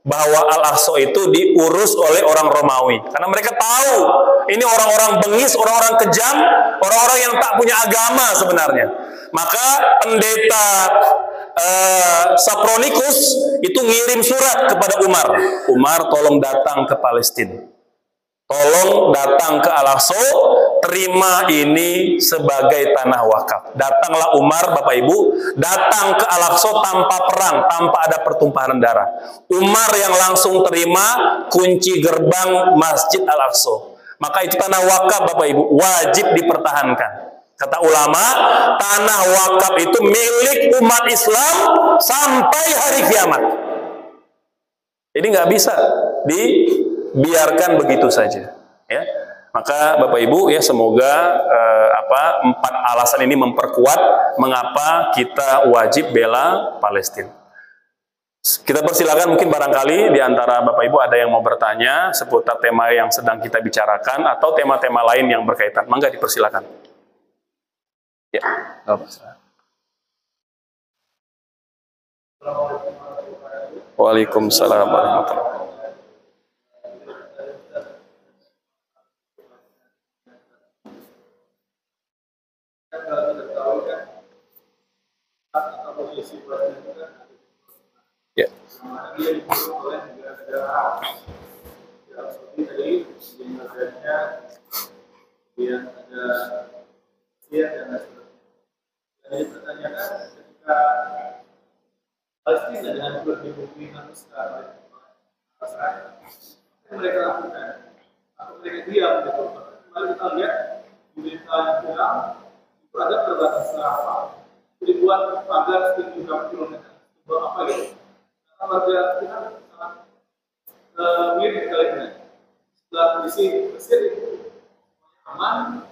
Speaker 1: bahwa Al-Aqsa itu diurus oleh orang Romawi, karena mereka tahu ini orang-orang bengis, orang-orang kejam, orang-orang yang tak punya agama sebenarnya. Maka pendeta Sapronikus itu ngirim surat kepada Umar. Umar, tolong datang ke Palestina, tolong datang ke Al-Aqsa, terima ini sebagai tanah wakaf. Datanglah Umar, Bapak Ibu, datang ke Al-Aqsa tanpa perang, tanpa ada pertumpahan darah. Umar yang langsung terima kunci gerbang Masjid Al-Aqsa. Maka itu tanah wakaf Bapak Ibu, wajib dipertahankan. Kata ulama, tanah wakaf itu milik umat Islam sampai hari kiamat. Jadi nggak bisa dibiarkan begitu saja. Ya, maka Bapak Ibu ya, semoga 4 alasan ini memperkuat mengapa kita wajib bela Palestina. Kita persilakan, mungkin barangkali di antara Bapak Ibu ada yang mau bertanya seputar tema yang sedang kita bicarakan atau tema-tema lain yang berkaitan. Mangga dipersilakan. Ya, Waalaikumsalam warahmatullahi wabarakatuh. Ya.
Speaker 2: Jadi pertanyakan ketika Palestina dengan bukti sekarang mereka lakukan atau mereka diam gitu. Kemarin kita lihat berita yang bilang itu ada perbatasan apa dibuat pagar setinggi 3 kilometer. Buat apa gitu? Karena warga kita sangat mirip sekali dengan setelah kondisi Mesir itu aman,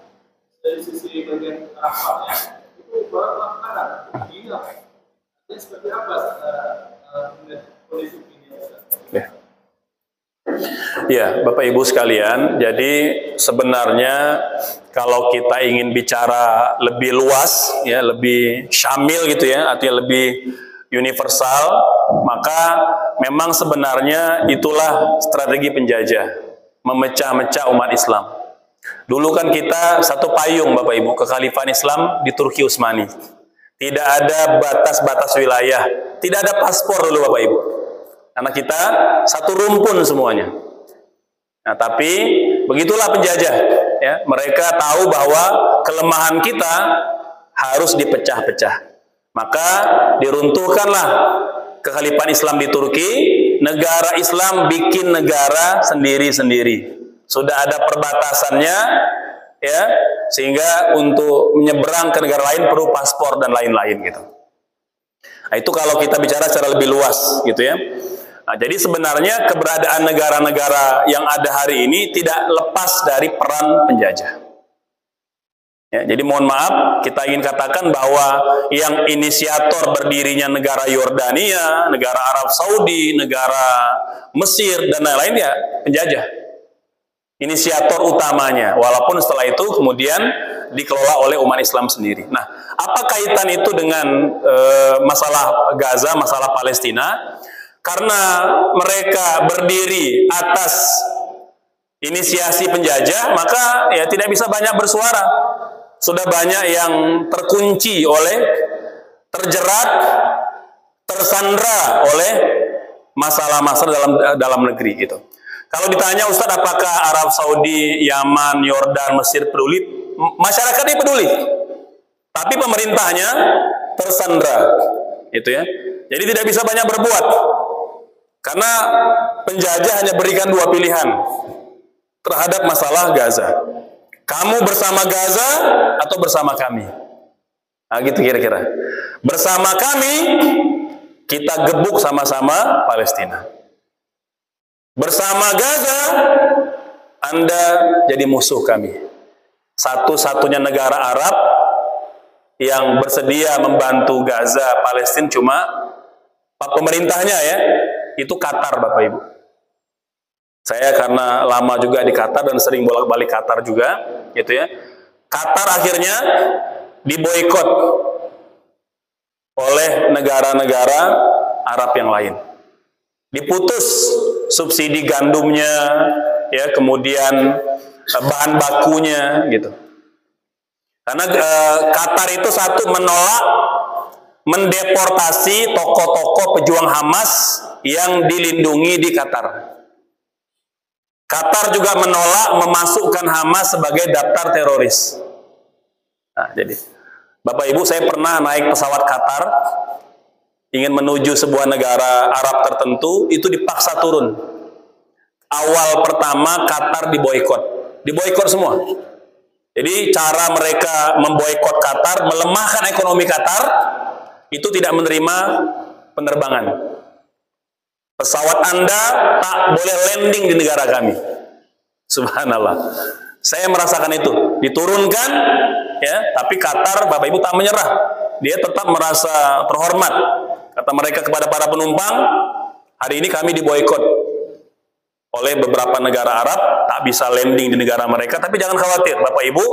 Speaker 2: dari sisi bagian Arabnya itu baru makanan gila. Jadi seperti apa kondisi ini?
Speaker 1: Ya, Bapak Ibu sekalian, jadi sebenarnya kalau kita ingin bicara lebih luas, ya, lebih syamil gitu ya, artinya lebih universal, maka memang sebenarnya itulah strategi penjajah, memecah-mecah umat Islam. Dulu kan kita satu payung Bapak Ibu, kekhalifahan Islam di Turki Utsmani. Tidak ada batas-batas wilayah, tidak ada paspor dulu Bapak Ibu. Karena kita satu rumpun semuanya. Nah, tapi begitulah penjajah, ya. Mereka tahu bahwa kelemahan kita harus dipecah-pecah. Maka diruntuhkanlah kekhalifahan Islam di Turki, negara Islam bikin negara sendiri-sendiri. Sudah ada perbatasannya, ya, sehingga untuk menyeberang ke negara lain perlu paspor dan lain-lain gitu. Nah, itu kalau kita bicara secara lebih luas gitu ya. Nah, jadi sebenarnya keberadaan negara-negara yang ada hari ini tidak lepas dari peran penjajah. Ya, jadi mohon maaf, kita ingin katakan bahwa yang inisiator berdirinya negara Yordania, negara Arab Saudi, negara Mesir dan lain-lain ya penjajah. Inisiator utamanya, walaupun setelah itu kemudian dikelola oleh umat Islam sendiri. Nah, apa kaitan itu dengan masalah Gaza, masalah Palestina? Karena mereka berdiri atas inisiasi penjajah, maka ya tidak bisa banyak bersuara. Sudah banyak yang terkunci oleh, terjerat, tersandra oleh masalah-masalah dalam negeri gitu. Kalau ditanya Ustadz, apakah Arab Saudi, Yaman, Yordan, Mesir peduli? Masyarakatnya peduli, tapi pemerintahnya tersandra, itu ya. Jadi tidak bisa banyak berbuat, karena penjajah hanya berikan 2 pilihan terhadap masalah Gaza. Kamu bersama Gaza atau bersama kami? Nah, gitu kira-kira. Bersama kami, kita gebuk sama-sama Palestina. Bersama Gaza, Anda jadi musuh kami. Satu-satunya negara Arab yang bersedia membantu Gaza, Palestina cuma Pemerintahnya ya, itu Qatar Bapak Ibu. Saya karena lama juga di Qatar dan sering bolak-balik Qatar juga, gitu ya. Qatar akhirnya diboikot oleh negara-negara Arab yang lain. Diputus subsidi gandumnya, ya, kemudian bahan bakunya, gitu. Karena Qatar itu satu menolak mendeportasi tokoh-tokoh pejuang Hamas yang dilindungi di Qatar. Qatar juga menolak memasukkan Hamas sebagai daftar teroris. Nah, jadi Bapak Ibu, saya pernah naik pesawat Qatar ingin menuju sebuah negara Arab tertentu, itu dipaksa turun. Awal pertama Qatar diboikot semua. Jadi cara mereka memboikot Qatar, melemahkan ekonomi Qatar, itu tidak menerima penerbangan. Pesawat Anda tak boleh landing di negara kami. Subhanallah. Saya merasakan itu. Diturunkan, ya, tapi Qatar, Bapak Ibu, tak menyerah. Dia tetap merasa terhormat. Kata mereka kepada para penumpang, hari ini kami diboikot oleh beberapa negara Arab, tak bisa landing di negara mereka, tapi jangan khawatir Bapak Ibu,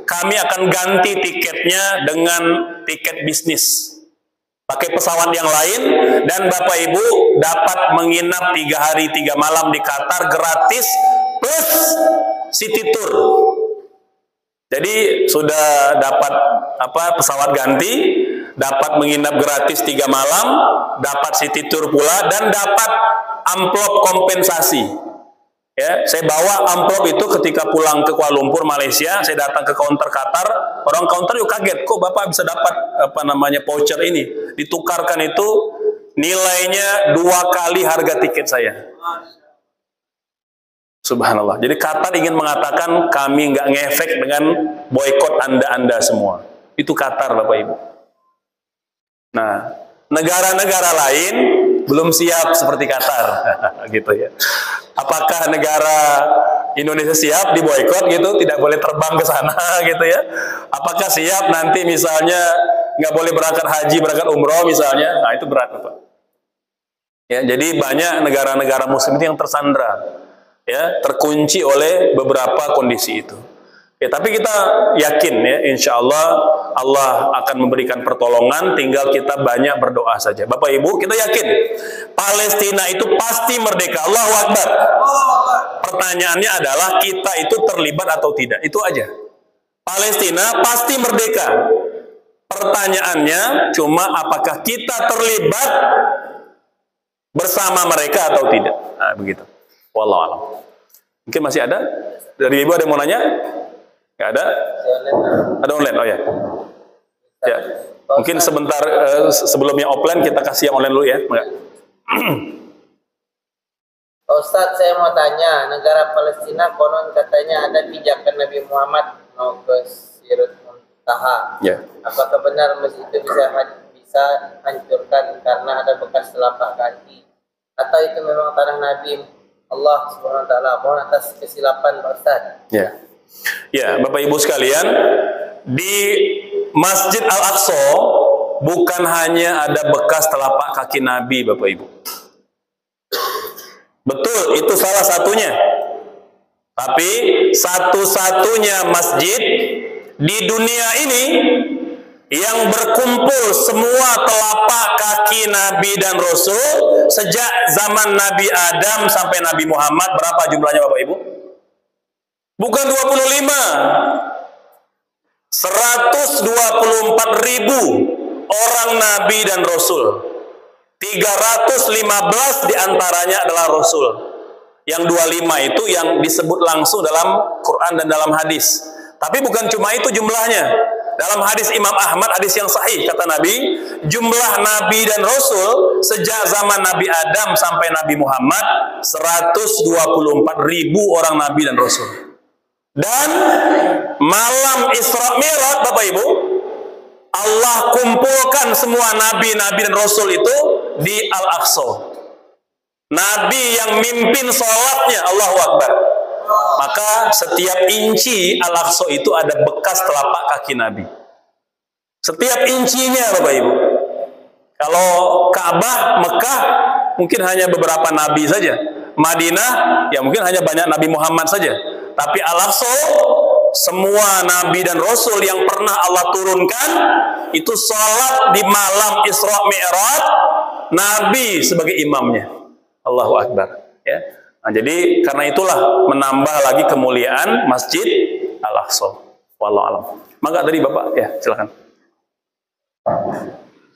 Speaker 1: kami akan ganti tiketnya dengan tiket bisnis. Pakai pesawat yang lain, dan Bapak Ibu dapat menginap 3 hari 3 malam di Qatar gratis plus city tour. Jadi sudah dapat pesawat ganti, dapat menginap gratis 3 malam, dapat city tour pula, dan dapat amplop kompensasi. Ya, saya bawa amplop itu ketika pulang ke Kuala Lumpur, Malaysia. Saya datang ke counter Qatar, orang counter yuk kaget, kok Bapak bisa dapat voucher ini? Ditukarkan itu nilainya 2 kali harga tiket saya. Subhanallah. Jadi Qatar ingin mengatakan kami nggak ngefek dengan boikot Anda semua. Itu Qatar Bapak Ibu. Nah, negara-negara lain belum siap seperti Qatar, gitu ya. Apakah negara Indonesia siap diboikot gitu, tidak boleh terbang ke sana gitu ya? Apakah siap nanti misalnya nggak boleh berangkat haji, berangkat umroh misalnya? Nah, itu berat Bapak. Ya, jadi banyak negara-negara Muslim itu yang tersandra, ya, terkunci oleh beberapa kondisi itu. Ya, tapi kita yakin ya, insya Allah Allah akan memberikan pertolongan, tinggal kita banyak berdoa saja. Bapak Ibu, kita yakin Palestina itu pasti merdeka. Allahu Akbar. Pertanyaannya adalah kita itu terlibat atau tidak, itu aja. Palestina pasti merdeka. Pertanyaannya cuma apakah kita terlibat bersama mereka atau tidak. Nah, begitu. Wallahu a'lam. Mungkin masih ada? Dari Ibu ada yang mau nanya? Nggak ada? Ada online? Oh ya. Ya. Mungkin sebentar sebelumnya offline kita kasih yang online dulu ya.
Speaker 3: Ustadz, saya mau tanya, negara Palestina konon katanya ada pijakan Nabi Muhammad mau ke Sirut Muntaha.
Speaker 1: Ya.
Speaker 3: Apakah benar masjid itu bisa hancurkan karena ada bekas telapak kaki? Atau itu memang tanah Nabi Allah Subhanahu wa taala? Mohon atas kesilapan Pak Ustadz.
Speaker 1: Ya. Ya, Bapak Ibu sekalian, di Masjid Al-Aqsa bukan hanya ada bekas telapak kaki Nabi, Bapak Ibu. Betul, itu salah satunya. Tapi satu-satunya masjid di dunia ini yang berkumpul semua telapak kaki Nabi dan Rasul sejak zaman Nabi Adam sampai Nabi Muhammad. Berapa jumlahnya Bapak Ibu? Bukan 25, 124.000 orang Nabi dan Rasul. 315 diantaranya adalah Rasul. Yang 25 itu yang disebut langsung dalam Quran dan dalam hadis. Tapi bukan cuma itu jumlahnya. Dalam hadis Imam Ahmad, hadis yang sahih, kata Nabi, jumlah Nabi dan Rasul sejak zaman Nabi Adam sampai Nabi Muhammad 124.000 orang Nabi dan Rasul. Dan malam Isra Mi'raj, Bapak Ibu, Allah kumpulkan semua Nabi-Nabi dan Rasul itu di Al-Aqsa. Nabi yang mimpin sholatnya, Allahu Akbar. Maka setiap inci Al-Aqsa itu ada bekas telapak kaki Nabi. Setiap incinya, Bapak Ibu. Kalau Ka'bah, Mekah mungkin hanya beberapa nabi saja. Madinah ya mungkin hanya banyak Nabi Muhammad saja. Tapi Al-Aqsa semua nabi dan rasul yang pernah Allah turunkan itu salat di malam Isra Mi'raj, nabi sebagai imamnya. Allahu Akbar, ya. Nah, jadi karena itulah menambah lagi kemuliaan Masjid Al-Aqsa. Wallahu a'lam. Maka tadi Bapak ya, silakan.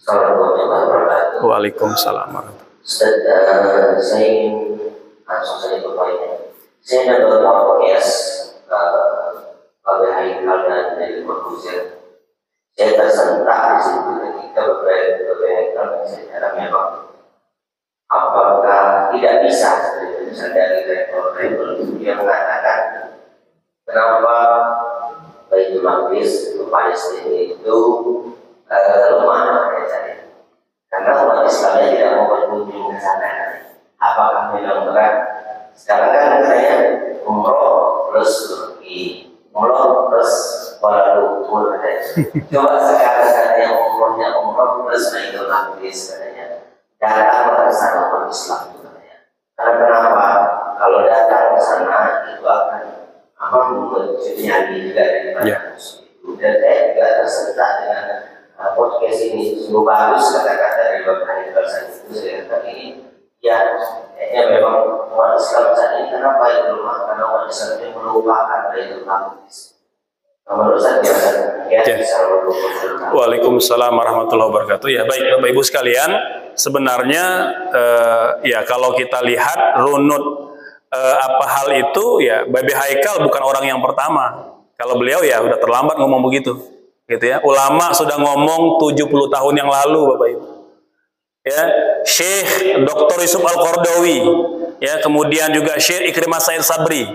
Speaker 4: Assalamualaikum.
Speaker 1: Waalaikumsalam.
Speaker 4: Ustaz, saya ingin langsung saja bertanya. Saya dapat podcast Pak Haikal dan dari Corbuzier. Saya tersentak di situ ketika beberapa Haikal secara memang apakah tidak bisa dari rektor yang mengatakan kenapa Baitul Maqdis ke Palestina itu lemah saya. Karena umat Islamnya tidak mau berkunjung ke sana. Apakah memang berat? Sekarang kan saya umroh plus Turki, umroh plus Kuala Lumpur. Coba sekarang katanya umrohnya umroh plus Baitul Maqdis katanya. Datang ke sana umat Islam katanya. Karena kenapa? Kalau datang ke sana itu akan menjadi juga daripada muslim. Dan saya juga tersentak dengan podcast ini. Sungguh bagus kata-kata dari Bapak Haikal itu saya kata ini. Ya, kayaknya memang umat Islam saat ini kenapa itu lemah? Karena umat Islam ini melupakan Baitul Maqdis. Menurut saya ya.
Speaker 1: Waalaikumsalam warahmatullahi wabarakatuh. Ya baik Bapak Ibu sekalian, sebenarnya ya kalau kita lihat runut apa hal itu ya, Bapak Haikal bukan orang yang pertama. Kalau beliau ya udah terlambat ngomong begitu, gitu ya. Ulama sudah ngomong 70 tahun yang lalu, Bapak Ibu. Ya, Syekh Dr. Yusuf Al-Qardawi, ya, kemudian juga Syekh Ikrimah Said Sabri.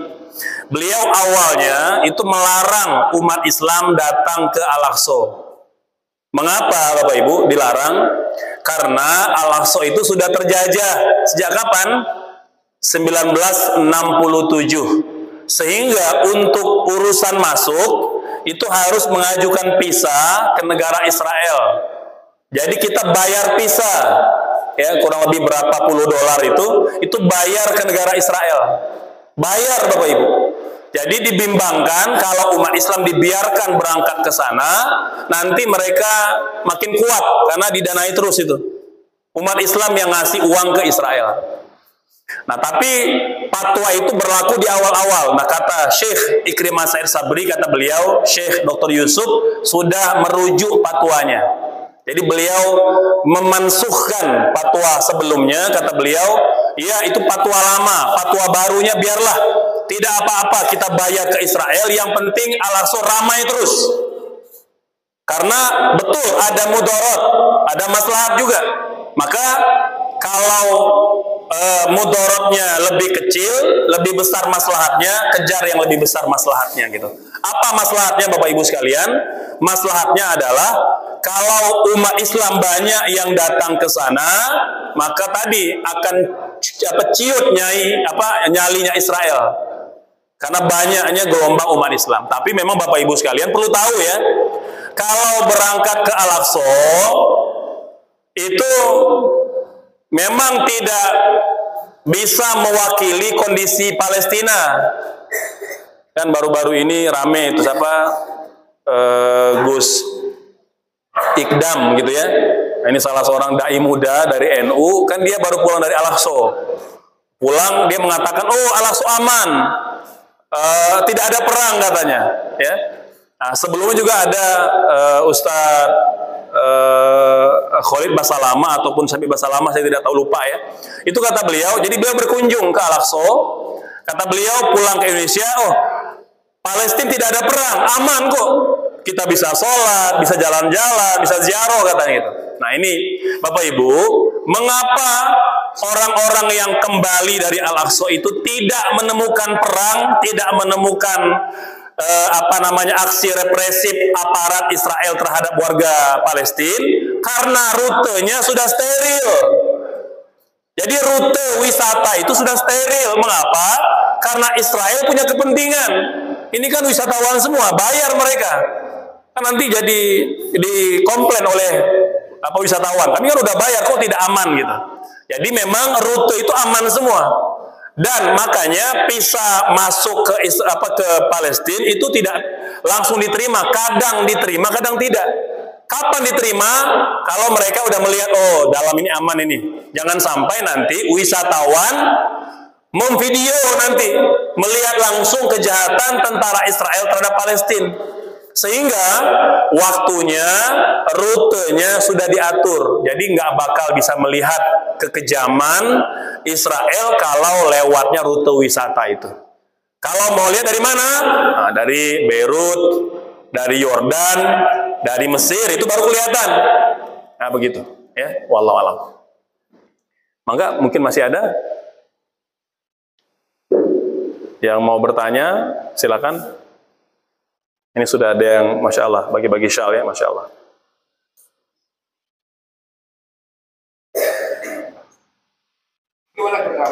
Speaker 1: Beliau awalnya itu melarang umat Islam datang ke Al-Aqsa. Mengapa Bapak Ibu dilarang? Karena Al-Aqsa itu sudah terjajah sejak kapan? 1967. Sehingga untuk urusan masuk itu harus mengajukan visa ke negara Israel. Jadi kita bayar visa, ya kurang lebih berapa puluh dolar itu bayar ke negara Israel. Bayar Bapak Ibu. Jadi dibimbangkan kalau umat Islam dibiarkan berangkat ke sana, nanti mereka makin kuat karena didanai terus itu. Umat Islam yang ngasih uang ke Israel. Nah, tapi fatwa itu berlaku di awal-awal. Nah, kata Syekh Ikrimah Said Sabri, kata beliau, Syekh Dr. Yusuf sudah merujuk fatwanya. Jadi beliau memansuhkan fatwa sebelumnya, kata beliau, ya itu fatwa lama, fatwa barunya biarlah, tidak apa-apa kita bayar ke Israel, yang penting Al-Aqsa ramai terus. Karena betul ada mudarat, ada maslahat juga. Maka kalau mudaratnya lebih kecil, lebih besar maslahatnya, kejar yang lebih besar maslahatnya gitu. Apa maslahatnya Bapak Ibu sekalian? Maslahatnya adalah kalau umat Islam banyak yang datang ke sana, maka tadi akan ciut nyalinya Israel. Karena banyaknya gelombang umat Islam. Tapi memang Bapak Ibu sekalian perlu tahu ya, kalau berangkat ke Al-Aqsa itu memang tidak bisa mewakili kondisi Palestina. Kan baru-baru ini rame itu siapa? Gus Ikdam gitu ya. Nah, ini salah seorang dai muda dari NU, kan dia baru pulang dari Al-Aqsa. Pulang dia mengatakan, "Oh, Al-Aqsa aman. Tidak ada perang," katanya, ya. Nah, sebelumnya juga ada Ustadz Khalid Basalama ataupun Syabib Basalama, saya tidak tahu, lupa ya. Itu kata beliau, jadi beliau berkunjung ke Al-Aqsa. Kata beliau pulang ke Indonesia, "Oh, Palestina tidak ada perang, aman kok. Kita bisa sholat, bisa jalan-jalan, bisa ziarah," katanya gitu. Nah, ini Bapak Ibu, mengapa orang-orang yang kembali dari Al-Aqsa itu tidak menemukan perang, tidak menemukan aksi represif aparat Israel terhadap warga Palestina? Karena rutenya sudah steril. Jadi rute wisata itu sudah steril. Mengapa? Karena Israel punya kepentingan. Ini kan wisatawan semua, bayar mereka. Kan nanti jadi dikomplain oleh apa wisatawan. Kami kan udah bayar, kok tidak aman gitu. Jadi memang rute itu aman semua. Dan makanya visa masuk ke Palestina itu tidak langsung diterima, kadang diterima, kadang tidak. Kapan diterima? Kalau mereka udah melihat, oh dalam ini aman ini. Jangan sampai nanti wisatawan memvideo nanti melihat langsung kejahatan tentara Israel terhadap Palestina. Sehingga waktunya, rutenya sudah diatur. Jadi nggak bakal bisa melihat kekejaman Israel kalau lewatnya rute wisata itu. Kalau mau lihat dari mana? Nah, dari Beirut, dari Yordan, dari Mesir, itu baru kelihatan. Nah begitu. Ya, wallahu alam. Maka mungkin masih ada yang mau bertanya, silakan. Ini sudah ada yang, Masya Allah, bagi-bagi syal ya, Masya Allah.
Speaker 2: Gimana kita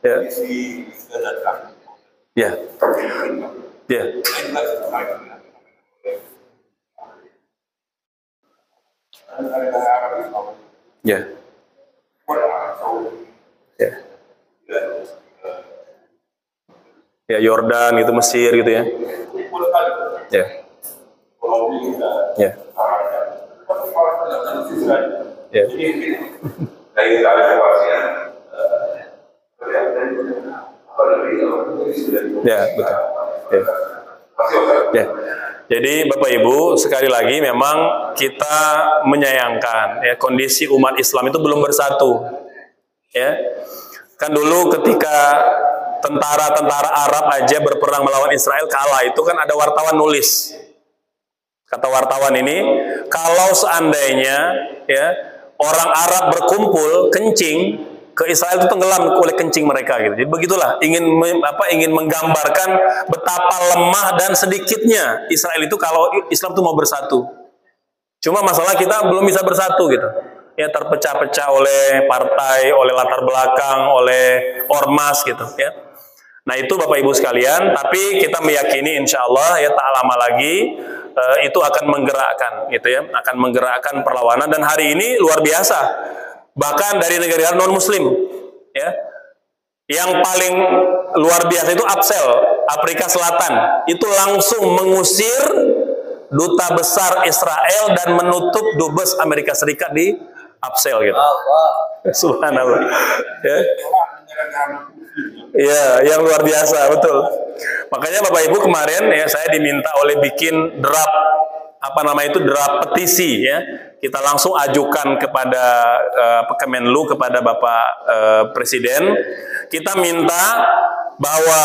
Speaker 1: Ya.
Speaker 2: kondisi kedatangan?
Speaker 1: Ya. Ya. Ya. Ya. Ya, Yordan itu, Mesir gitu ya. Ya. Ya. Ya. Ya, betul. Ya. Ya. Jadi Bapak Ibu, sekali lagi memang kita menyayangkan ya kondisi umat Islam itu belum bersatu. Ya. Kan dulu ketika tentara-tentara Arab aja berperang melawan Israel kalah, itu kan ada wartawan nulis. Kata wartawan ini, kalau seandainya ya orang Arab berkumpul kencing ke Israel itu tenggelam oleh kencing mereka gitu. Jadi begitulah, ingin menggambarkan betapa lemah dan sedikitnya Israel itu kalau Islam itu mau bersatu. Cuma masalah kita belum bisa bersatu gitu. Ya, terpecah-pecah oleh partai, oleh latar belakang, oleh ormas gitu ya. Nah itu Bapak Ibu sekalian, tapi kita meyakini insya Allah ya tak lama lagi itu akan menggerakkan gitu ya, akan menggerakkan perlawanan. Dan hari ini luar biasa, bahkan dari negara non Muslim ya, yang paling luar biasa itu Absel, Afrika Selatan, itu langsung mengusir duta besar Israel dan menutup dubes Amerika Serikat di Absel gitu. Subhanallah. Ya. Ya, yang luar biasa, betul. Makanya Bapak Ibu kemarin ya saya diminta oleh bikin draft draft petisi ya. Kita langsung ajukan kepada Kemenlu, kepada Bapak Presiden. Kita minta bahwa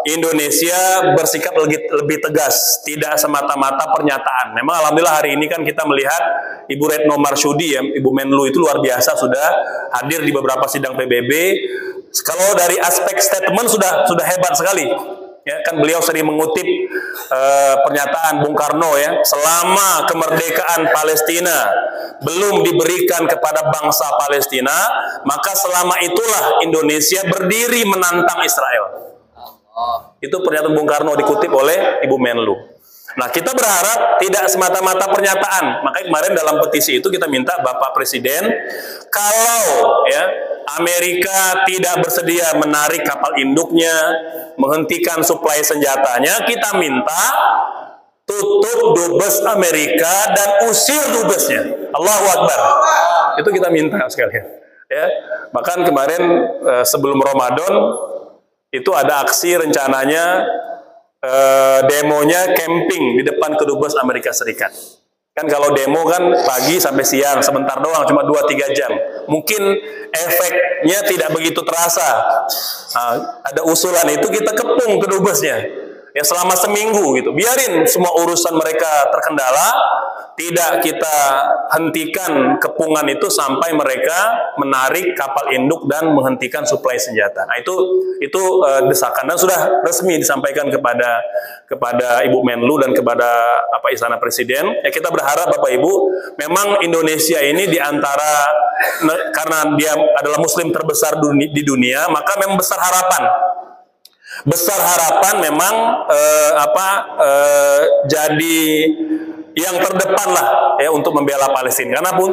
Speaker 1: Indonesia bersikap lebih tegas, tidak semata-mata pernyataan. Memang alhamdulillah hari ini kan kita melihat Ibu Retno Marsudi ya, Ibu Menlu itu luar biasa sudah hadir di beberapa sidang PBB. Kalau dari aspek statement sudah hebat sekali. Ya, kan beliau sering mengutip pernyataan Bung Karno ya, selama kemerdekaan Palestina belum diberikan kepada bangsa Palestina, maka selama itulah Indonesia berdiri menantang Israel. Itu pernyataan Bung Karno dikutip oleh Ibu Menlu. Nah, kita berharap tidak semata-mata pernyataan. Makanya kemarin dalam petisi itu kita minta Bapak Presiden, kalau ya Amerika tidak bersedia menarik kapal induknya, menghentikan suplai senjatanya, kita minta tutup dubes Amerika dan usir dubesnya. Allahu Akbar. Itu kita minta sekalian. Ya, bahkan kemarin sebelum Ramadan itu ada aksi rencananya demonya camping di depan kedubes Amerika Serikat. Kan kalau demo kan pagi sampai siang, sebentar doang, cuma 2-3 jam. Mungkin efeknya tidak begitu terasa. Nah, ada usulan itu kita kepung kedubesnya. Ya selama seminggu gitu. Biarin semua urusan mereka terkendala, tidak kita hentikan kepungan itu sampai mereka menarik kapal induk dan menghentikan suplai senjata. Nah, itu desakan dan sudah resmi disampaikan kepada Ibu Menlu dan kepada Istana Presiden. Ya, kita berharap Bapak Ibu, memang Indonesia ini diantara karena dia adalah Muslim terbesar di dunia, maka memang besar harapan memang jadi yang terdepan lah ya untuk membela Palestina. Karena pun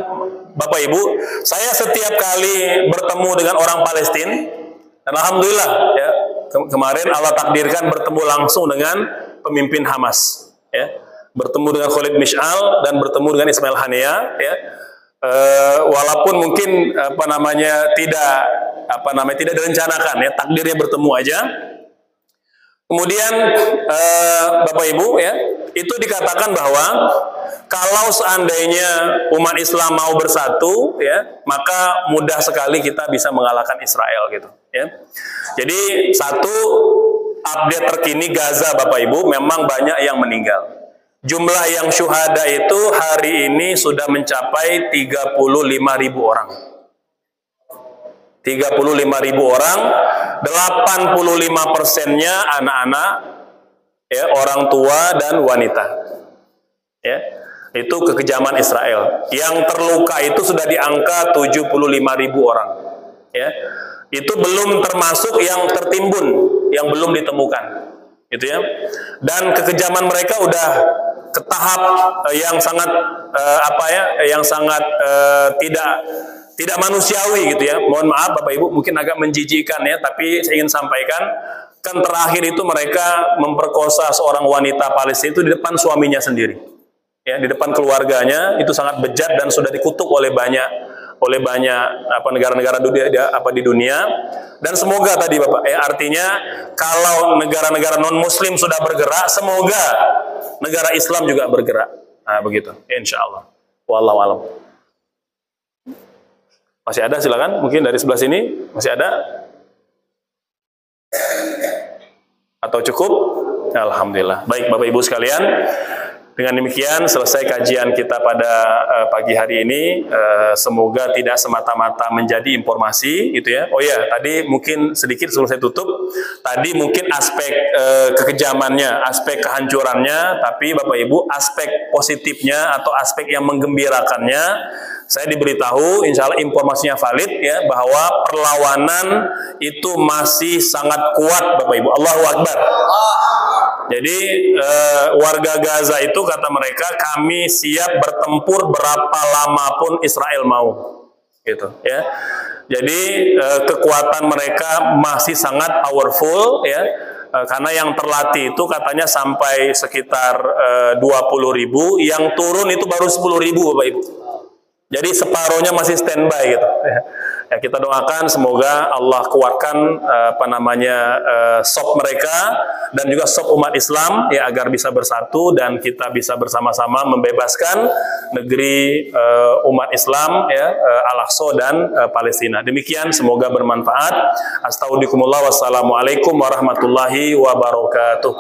Speaker 1: Bapak Ibu, saya setiap kali bertemu dengan orang Palestina, dan alhamdulillah ya kemarin Allah takdirkan bertemu langsung dengan pemimpin Hamas, ya, bertemu dengan Khalid Mish'al dan bertemu dengan Ismail Haniyeh, ya. Walaupun mungkin tidak direncanakan ya, takdirnya bertemu aja. Kemudian Bapak Ibu ya, itu dikatakan bahwa kalau seandainya umat Islam mau bersatu ya, maka mudah sekali kita bisa mengalahkan Israel gitu ya. Jadi satu update terkini Gaza Bapak Ibu memang banyak yang meninggal. Jumlah yang syuhada itu hari ini sudah mencapai 35.000 orang. 35.000 orang, 85%-nya anak-anak, ya, orang tua dan wanita. Ya, itu kekejaman Israel. Yang terluka itu sudah di angka 75.000 orang. Ya, itu belum termasuk yang tertimbun, yang belum ditemukan. Gitu ya. Dan kekejaman mereka udah ke tahap yang sangat tidak manusiawi gitu ya. Mohon maaf Bapak Ibu, mungkin agak menjijikkan ya, tapi saya ingin sampaikan, kan terakhir itu mereka memperkosa seorang wanita Palestina itu di depan suaminya sendiri. Ya, di depan keluarganya, itu sangat bejat dan sudah dikutuk oleh banyak negara-negara di dunia. Dan semoga tadi Bapak artinya kalau negara-negara non muslim sudah bergerak, semoga negara Islam juga bergerak. Nah, begitu. Ya, insyaallah. Wallahu a'lam. Masih ada, silakan. Mungkin dari sebelah sini masih ada? Atau cukup? Alhamdulillah. Baik Bapak Ibu sekalian, dengan demikian selesai kajian kita pada pagi hari ini. Semoga tidak semata-mata menjadi informasi gitu ya. Oh ya, tadi mungkin sedikit sebelum saya tutup, tadi mungkin aspek kekejamannya, aspek kehancurannya, tapi Bapak Ibu aspek positifnya atau aspek yang menggembirakannya, saya diberitahu, insya Allah informasinya valid ya, bahwa perlawanan itu masih sangat kuat Bapak Ibu. Allahu Akbar. Jadi warga Gaza itu kata mereka, kami siap bertempur berapa lama pun Israel mau, gitu ya. Jadi kekuatan mereka masih sangat powerful ya, karena yang terlatih itu katanya sampai sekitar 20.000, yang turun itu baru 10.000 Bapak Ibu. Jadi separohnya masih standby gitu. Ya, kita doakan semoga Allah kuatkan sop mereka dan juga sop umat Islam ya, agar bisa bersatu dan kita bisa bersama-sama membebaskan negeri umat Islam ya, Al-Aqsa dan Palestina. Demikian, semoga bermanfaat. Astagfirullah, wassalamualaikum warahmatullahi wabarakatuh.